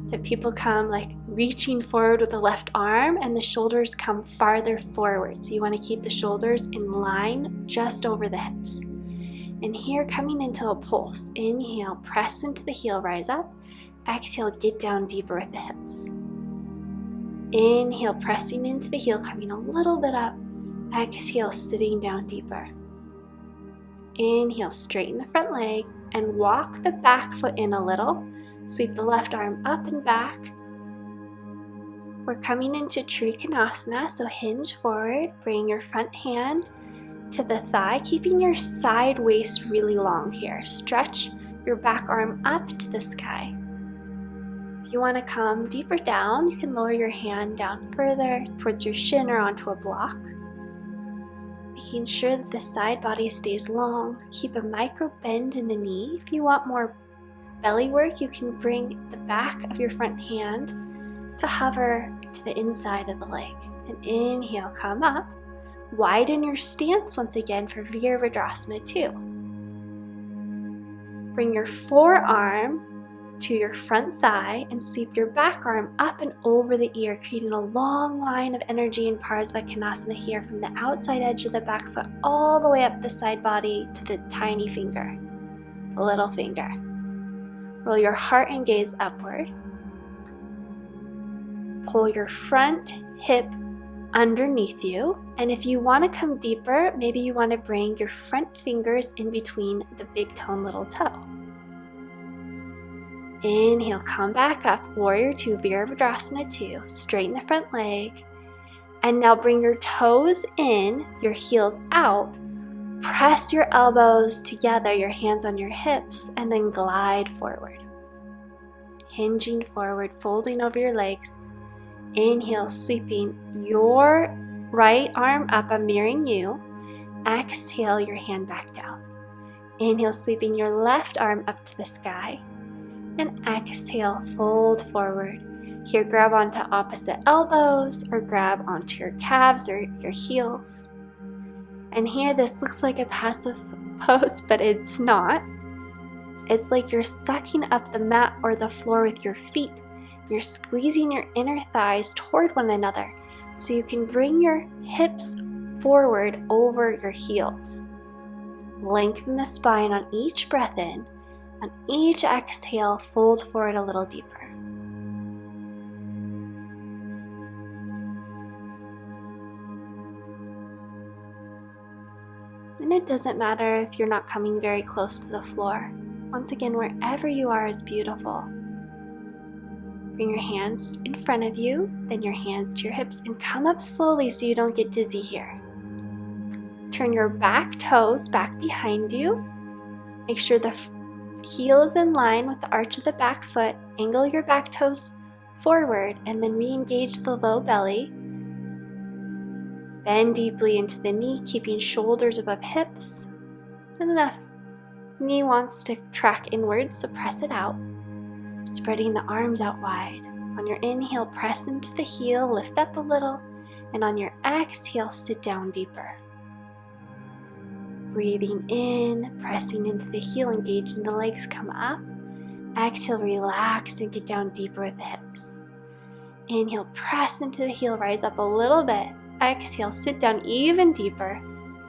that people come like reaching forward with the left arm and the shoulders come farther forward. So you want to keep the shoulders in line just over the hips. And here, coming into a pulse, inhale, press into the heel, rise up. Exhale, get down deeper with the hips. Inhale, pressing into the heel, coming a little bit up. Exhale, sitting down deeper. Inhale, straighten the front leg and walk the back foot in a little. Sweep the left arm up and back. We're coming into Trikonasana, so hinge forward. Bring your front hand to the thigh, keeping your side waist really long here. Stretch your back arm up to the sky. If you want to come deeper down, you can lower your hand down further towards your shin or onto a block. Making sure that the side body stays long. Keep a micro bend in the knee. If you want more belly work, you can bring the back of your front hand to hover to the inside of the leg. And inhale, come up. Widen your stance once again for Virabhadrasana 2. Bring your forearm to your front thigh and sweep your back arm up and over the ear, creating a long line of energy in Parsvakonasana here from the outside edge of the back foot all the way up the side body to the tiny finger, the little finger. Roll your heart and gaze upward. Pull your front hip underneath you, and if you want to come deeper, maybe you want to bring your front fingers in between the big toe and little toe. Inhale, come back up, Warrior 2, Virabhadrasana 2, straighten the front leg, and now bring your toes in, your heels out, press your elbows together, your hands on your hips, and then glide forward. Hinging forward, folding over your legs. Inhale, sweeping your right arm up, I'm mirroring you. Exhale, your hand back down. Inhale, sweeping your left arm up to the sky. And exhale, fold forward. Here, grab onto opposite elbows or grab onto your calves or your heels. And here, this looks like a passive pose, but it's not. It's like you're sucking up the mat or the floor with your feet. You're squeezing your inner thighs toward one another so you can bring your hips forward over your heels. Lengthen the spine on each breath in. On each exhale, fold forward a little deeper. And it doesn't matter if you're not coming very close to the floor. Once again, wherever you are is beautiful. Bring your hands in front of you, then your hands to your hips, and come up slowly so you don't get dizzy here. Turn your back toes back behind you. Make sure the heel is in line with the arch of the back foot. Angle your back toes forward and then re-engage the low belly. Bend deeply into the knee, keeping shoulders above hips. And the knee wants to track inward, so press it out. Spreading the arms out wide. On your inhale, press into the heel, lift up a little. And on your exhale, sit down deeper. Breathing in, pressing into the heel, engaging the legs, come up. Exhale, relax and get down deeper with the hips. Inhale, press into the heel, rise up a little bit. Exhale, sit down even deeper.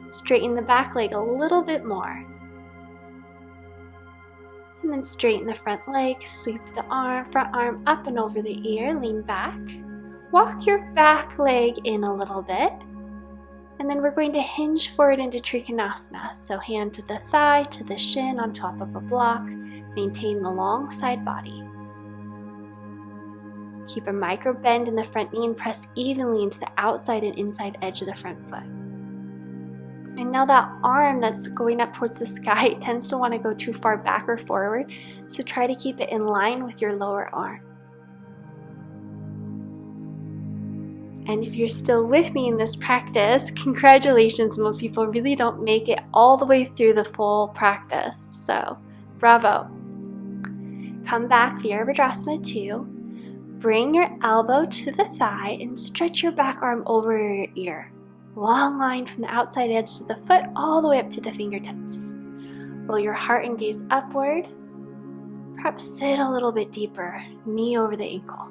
Straighten the back leg a little bit more. And then straighten the front leg, sweep the front arm up and over the ear, lean back. Walk your back leg in a little bit. And then we're going to hinge forward into Trikonasana. So hand to the thigh, to the shin on top of a block. Maintain the long side body. Keep a micro bend in the front knee and press evenly into the outside and inside edge of the front foot. And now that arm that's going up towards the sky, it tends to want to go too far back or forward. So try to keep it in line with your lower arm. And if you're still with me in this practice, congratulations. Most people really don't make it all the way through the full practice. So, bravo. Come back, Virabhadrasana 2. Bring your elbow to the thigh and stretch your back arm over your ear. Long line from the outside edge of the foot all the way up to the fingertips. Roll your heart and gaze upward. Perhaps sit a little bit deeper, knee over the ankle.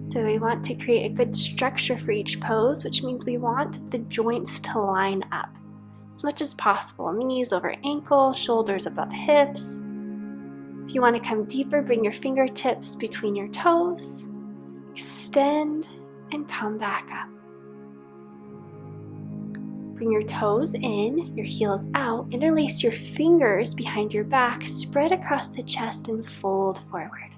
So we want to create a good structure for each pose, which means we want the joints to line up as much as possible. Knees over ankle, shoulders above hips. If you want to come deeper, bring your fingertips between your toes. Extend and come back up. Bring your toes in, your heels out. Interlace your fingers behind your back, spread across the chest and fold forward.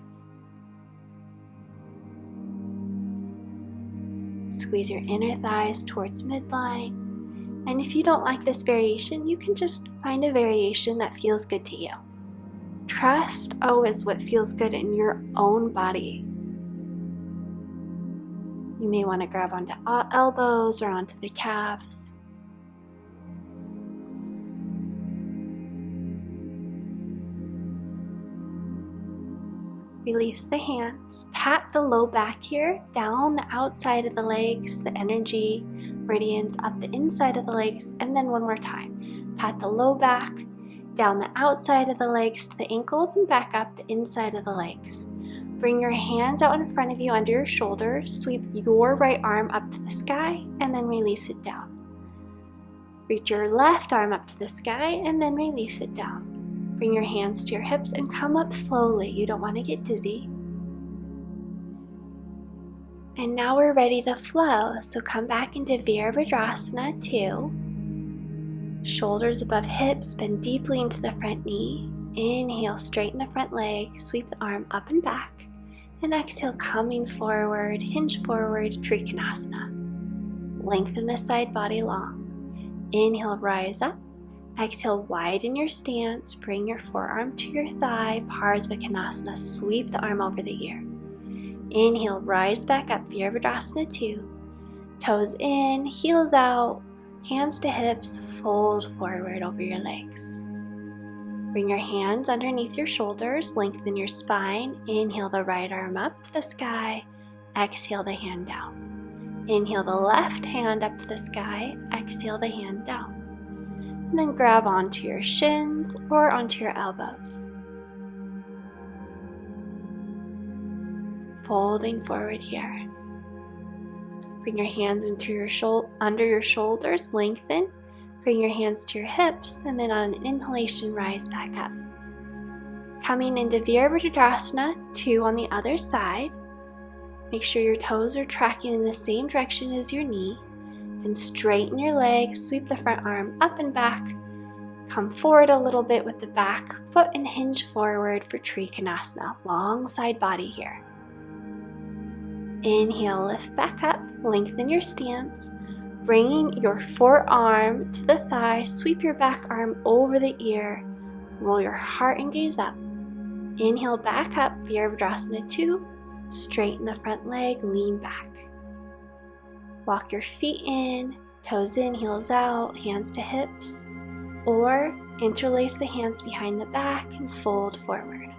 Squeeze your inner thighs towards midline. And if you don't like this variation, you can just find a variation that feels good to you. Trust always what feels good in your own body. You may want to grab onto elbows or onto the calves. Release the hands. Pat the low back here, down the outside of the legs, the energy meridians up the inside of the legs, and then one more time. Pat the low back, down the outside of the legs to the ankles and back up the inside of the legs. Bring your hands out in front of you under your shoulders. Sweep your right arm up to the sky and then release it down. Reach your left arm up to the sky and then release it down. Bring your hands to your hips and come up slowly. You don't want to get dizzy. And now we're ready to flow. So come back into Virabhadrasana 2. Shoulders above hips, bend deeply into the front knee. Inhale, straighten the front leg, sweep the arm up and back. And exhale, coming forward, hinge forward, Trikonasana. Lengthen the side body long. Inhale, rise up. Exhale, widen your stance. Bring your forearm to your thigh, Parsvakonasana. Sweep the arm over the ear. Inhale, rise back up, Virabhadrasana 2. Toes in, heels out, hands to hips, fold forward over your legs. Bring your hands underneath your shoulders, lengthen your spine. Inhale the right arm up to the sky, exhale the hand down. Inhale the left hand up to the sky, exhale the hand down. And then grab onto your shins or onto your elbows. Folding forward here. Bring your hands into your under your shoulders, lengthen. Bring your hands to your hips, and then on an inhalation, rise back up. Coming into Virabhadrasana 2 on the other side. Make sure your toes are tracking in the same direction as your knee. Then straighten your legs, sweep the front arm up and back. Come forward a little bit with the back foot and hinge forward for Trikonasana. Long side body here. Inhale, lift back up, lengthen your stance. Bringing your forearm to the thigh, sweep your back arm over the ear. Roll your heart and gaze up. Inhale, back up, Virabhadrasana 2. Straighten the front leg, lean back. Walk your feet in, toes in, heels out, hands to hips, or interlace the hands behind the back and fold forward.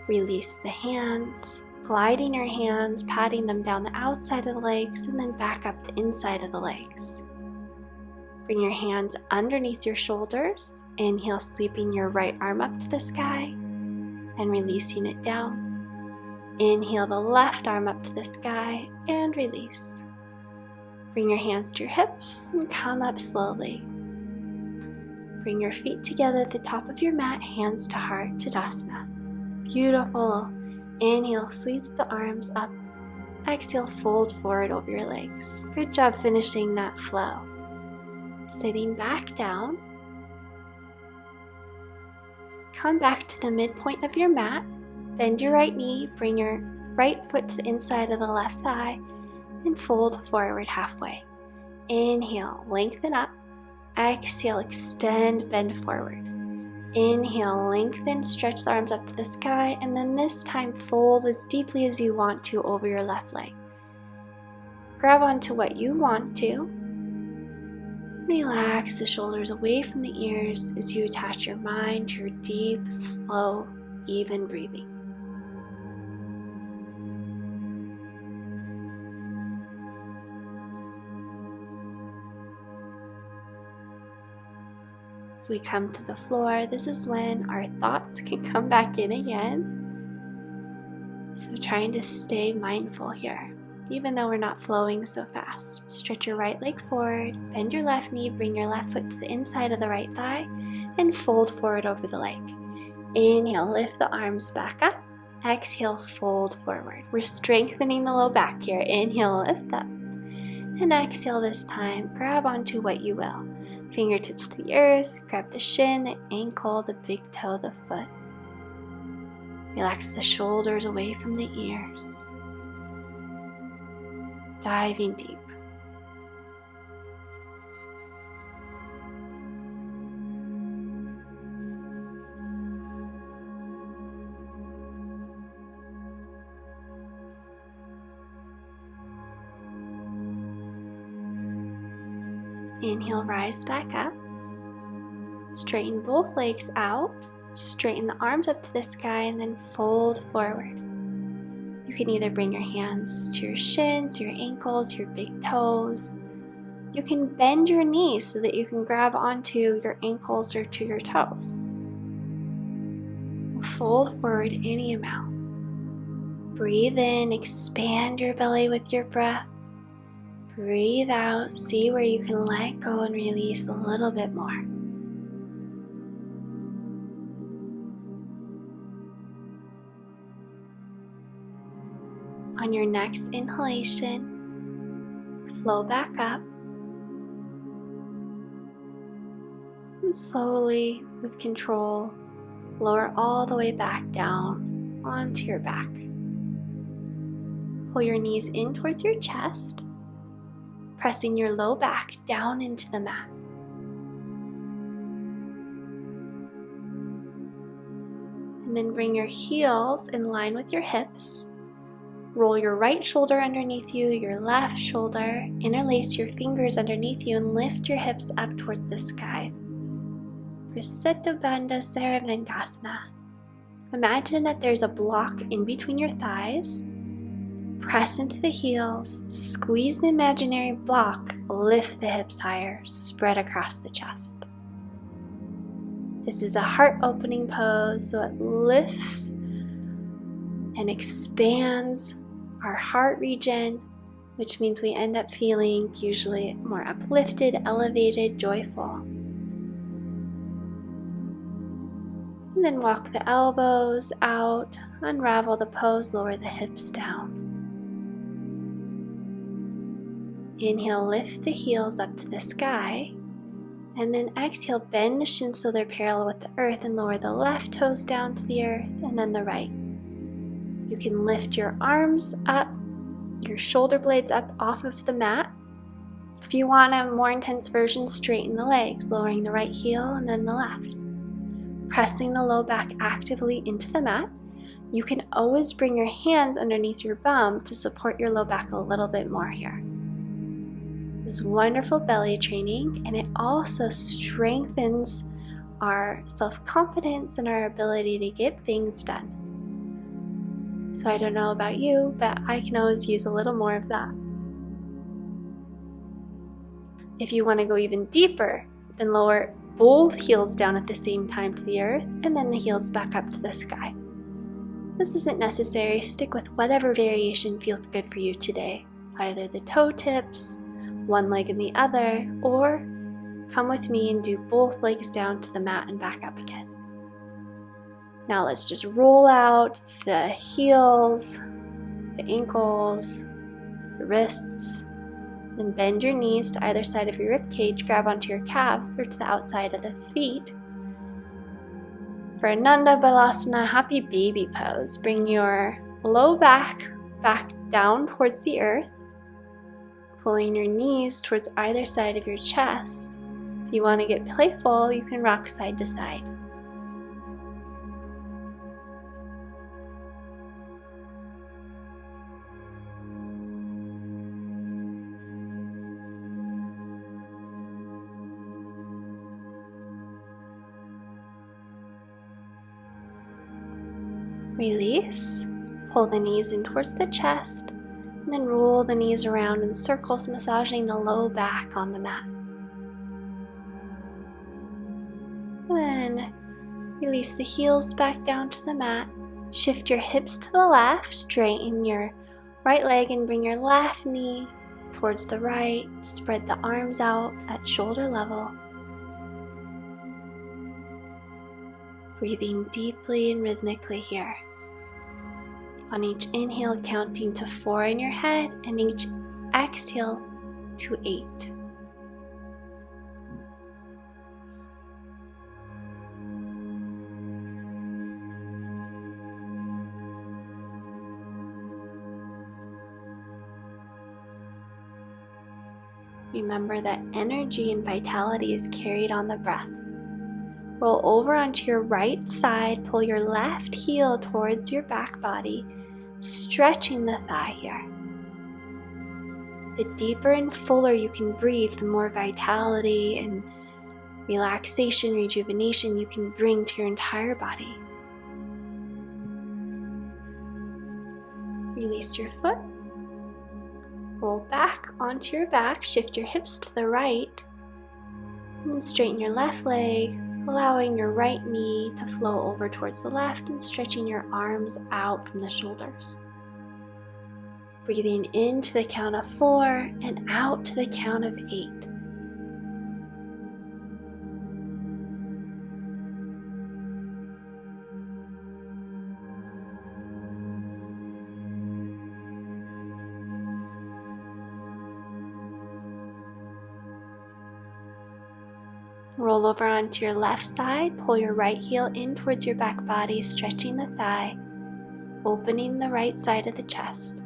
Release the hands, gliding your hands, patting them down the outside of the legs and then back up the inside of the legs. Bring your hands underneath your shoulders. Inhale, sweeping your right arm up to the sky and releasing it down. Inhale the left arm up to the sky and release. Bring your hands to your hips and come up slowly. Bring your feet together at the top of your mat, hands to heart, Tadasana. Beautiful. Inhale, sweep the arms up. Exhale, fold forward over your legs. Good job finishing that flow. Sitting back down. Come back to the midpoint of your mat. Bend your right knee, bring your right foot to the inside of the left thigh, and fold forward halfway. Inhale, lengthen up. Exhale, extend, bend forward. Inhale, lengthen, stretch the arms up to the sky, and then this time fold as deeply as you want to over your left leg. Grab onto what you want to. Relax the shoulders away from the ears as you attach your mind to your deep, slow, even breathing. As we come to the floor, this is when our thoughts can come back in again. So trying to stay mindful here, even though we're not flowing so fast. Stretch your right leg forward, bend your left knee, bring your left foot to the inside of the right thigh, and fold forward over the leg. Inhale, lift the arms back up. Exhale, fold forward. We're strengthening the low back here. Inhale, lift up. And exhale this time, grab onto what you will. Fingertips to the earth, grab the shin, the ankle, the big toe, the foot. Relax the shoulders away from the ears. Diving deep. Inhale, rise back up. Straighten both legs out. Straighten the arms up to the sky and then fold forward. You can either bring your hands to your shins, your ankles, your big toes. You can bend your knees so that you can grab onto your ankles or to your toes. Fold forward any amount. Breathe in, expand your belly with your breath. Breathe out, see where you can let go and release a little bit more. On your next inhalation, flow back up. And slowly, with control, lower all the way back down onto your back. Pull your knees in towards your chest, pressing your low back down into the mat. And then bring your heels in line with your hips. Roll your right shoulder underneath you, your left shoulder, interlace your fingers underneath you and lift your hips up towards the sky. Prasita Bandha Saravangashana. Imagine that there's a block in between your thighs. Press into the heels, squeeze the imaginary block, lift the hips higher, spread across the chest. This is a heart opening pose, so it lifts and expands our heart region, which means we end up feeling usually more uplifted, elevated, joyful. And then walk the elbows out, unravel the pose, lower the hips down. Inhale, lift the heels up to the sky, and then exhale, bend the shins so they're parallel with the earth and lower the left toes down to the earth and then the right. You can lift your arms up, your shoulder blades up off of the mat. If you want a more intense version, straighten the legs, lowering the right heel and then the left. Pressing the low back actively into the mat. You can always bring your hands underneath your bum to support your low back a little bit more here. This is wonderful belly training, and it also strengthens our self-confidence and our ability to get things done. So I don't know about you, but I can always use a little more of that. If you want to go even deeper, then lower both heels down at the same time to the earth, and then the heels back up to the sky. This isn't necessary. Stick with whatever variation feels good for you today. Either the toe tips, one leg and the other, or come with me and do both legs down to the mat and back up again. Now let's just roll out the heels, the ankles, the wrists, then bend your knees to either side of your rib cage, grab onto your calves or to the outside of the feet. For Ananda Balasana, happy baby pose. Bring your low back down towards the earth, pulling your knees towards either side of your chest. If you want to get playful, you can rock side to side. Release, pull the knees in towards the chest, and then roll the knees around in circles, massaging the low back on the mat. Then release the heels back down to the mat, shift your hips to the left, straighten your right leg and bring your left knee towards the right, spread the arms out at shoulder level. Breathing deeply and rhythmically here. On each inhale, counting to 4 in your head, and each exhale, to 8. Remember that energy and vitality is carried on the breath. Roll over onto your right side, pull your left heel towards your back body, stretching the thigh here. The deeper and fuller you can breathe, the more vitality and relaxation, rejuvenation you can bring to your entire body. Release your foot. Roll back onto your back, shift your hips to the right, and then straighten your left leg, allowing your right knee to flow over towards the left and stretching your arms out from the shoulders. Breathing in to the count of 4 and out to the count of 8. Roll over onto your left side, pull your right heel in towards your back body, stretching the thigh, opening the right side of the chest.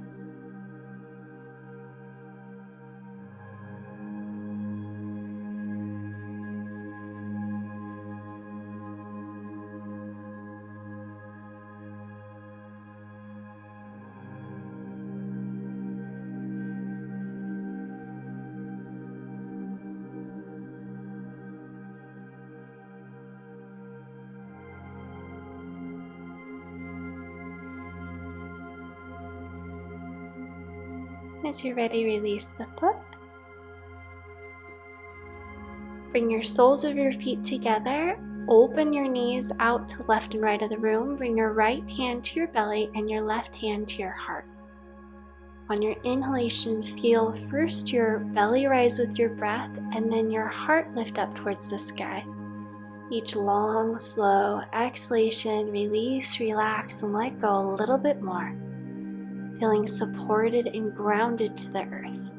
As you're ready, release the foot. Bring your soles of your feet together. Open your knees out to the left and right of the room. Bring your right hand to your belly and your left hand to your heart. On your inhalation, feel first your belly rise with your breath and then your heart lift up towards the sky. Each long, slow exhalation, release, relax, and let go a little bit more. Feeling supported and grounded to the earth.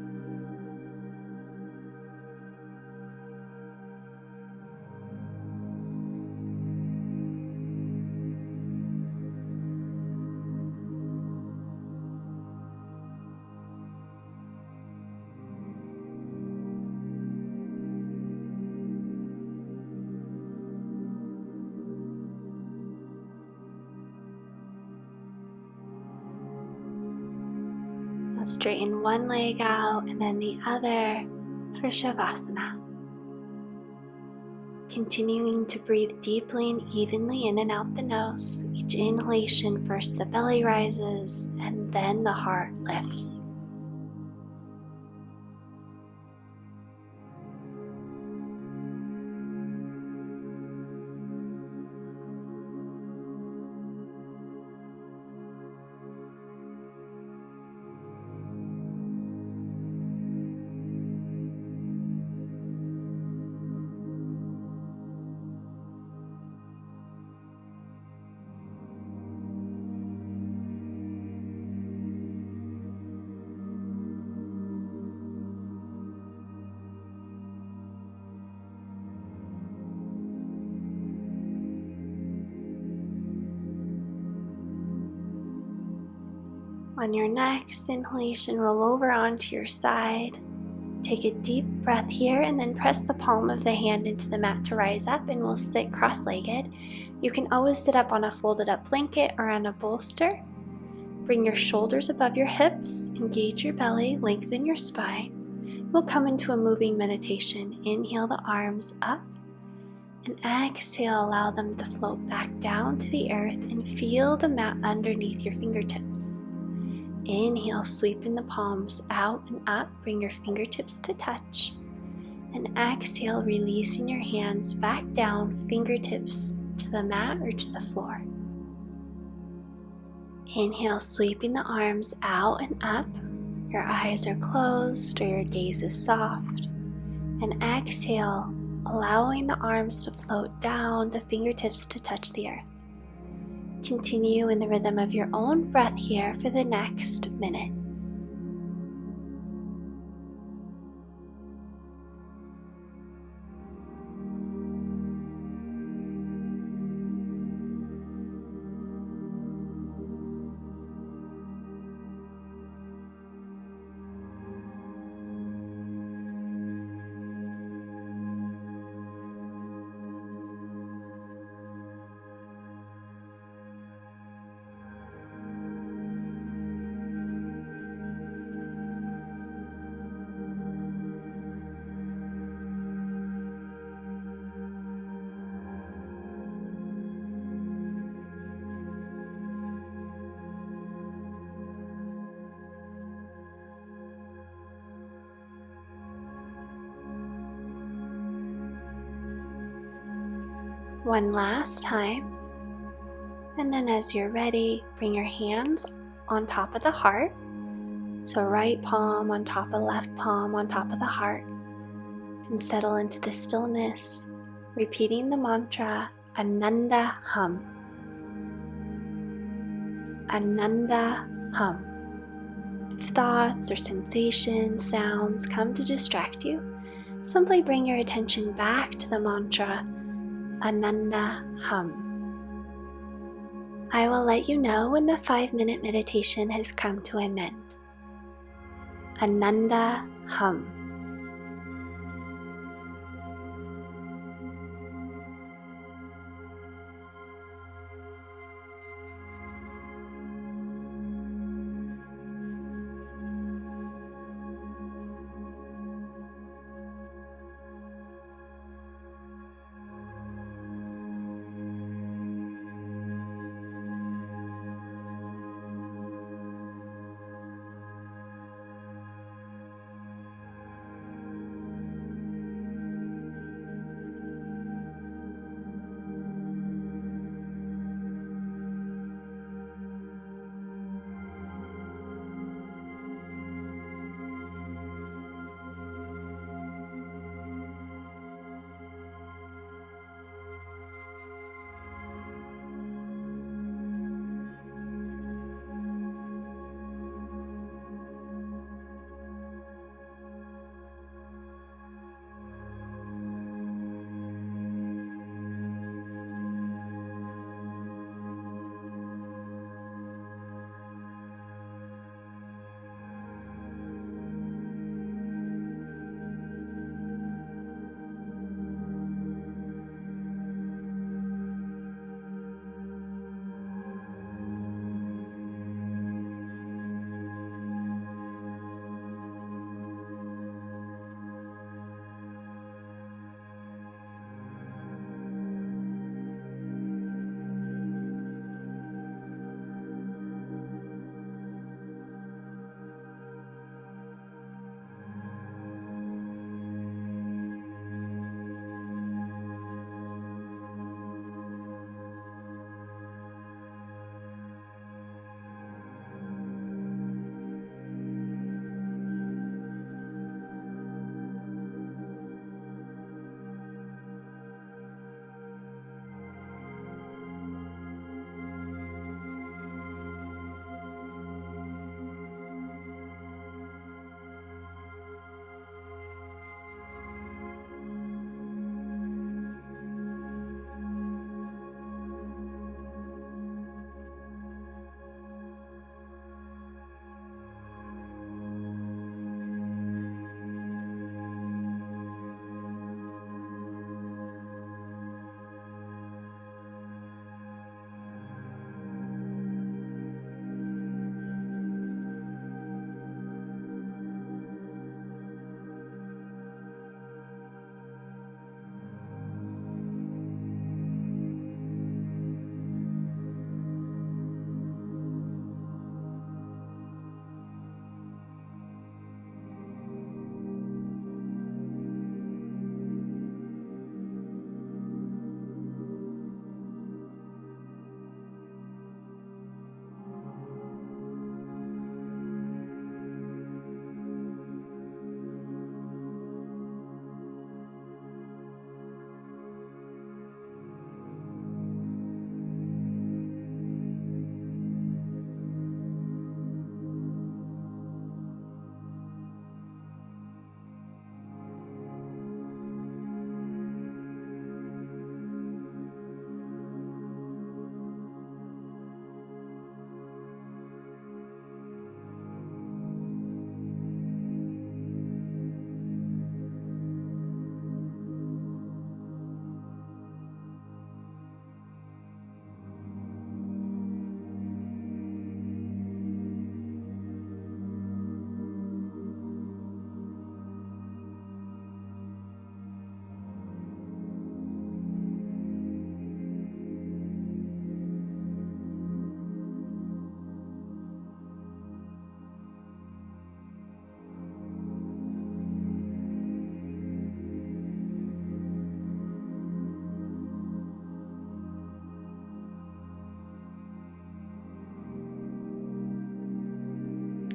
Straighten one leg out and then the other for shavasana. Continuing to breathe deeply and evenly in and out the nose. Each inhalation, first the belly rises and then the heart lifts. On your next inhalation, roll over onto your side. Take a deep breath here and then press the palm of the hand into the mat to rise up, and we'll sit cross-legged. You can always sit up on a folded up blanket or on a bolster. Bring your shoulders above your hips, engage your belly, lengthen your spine. We'll come into a moving meditation. Inhale the arms up and exhale, allow them to float back down to the earth and feel the mat underneath your fingertips. Inhale, sweeping the palms out and up, bring your fingertips to touch. And exhale, releasing your hands back down, fingertips to the mat or to the floor. Inhale, sweeping the arms out and up. Your eyes are closed or your gaze is soft. And exhale, allowing the arms to float down, the fingertips to touch the earth. Continue in the rhythm of your own breath here for the next minute. One last time. And then as you're ready, bring your hands on top of the heart. So right palm on top of left palm on top of the heart. And settle into the stillness, repeating the mantra Ananda Hum. Ananda Hum. If thoughts or sensations, sounds come to distract you, simply bring your attention back to the mantra Ananda Hum. I will let you know when the 5-minute meditation has come to an end. Ananda Hum.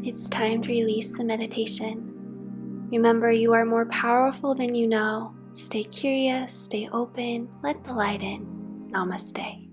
It's time to release the meditation. Remember, you are more powerful than you know. Stay curious, stay open, let the light in. Namaste.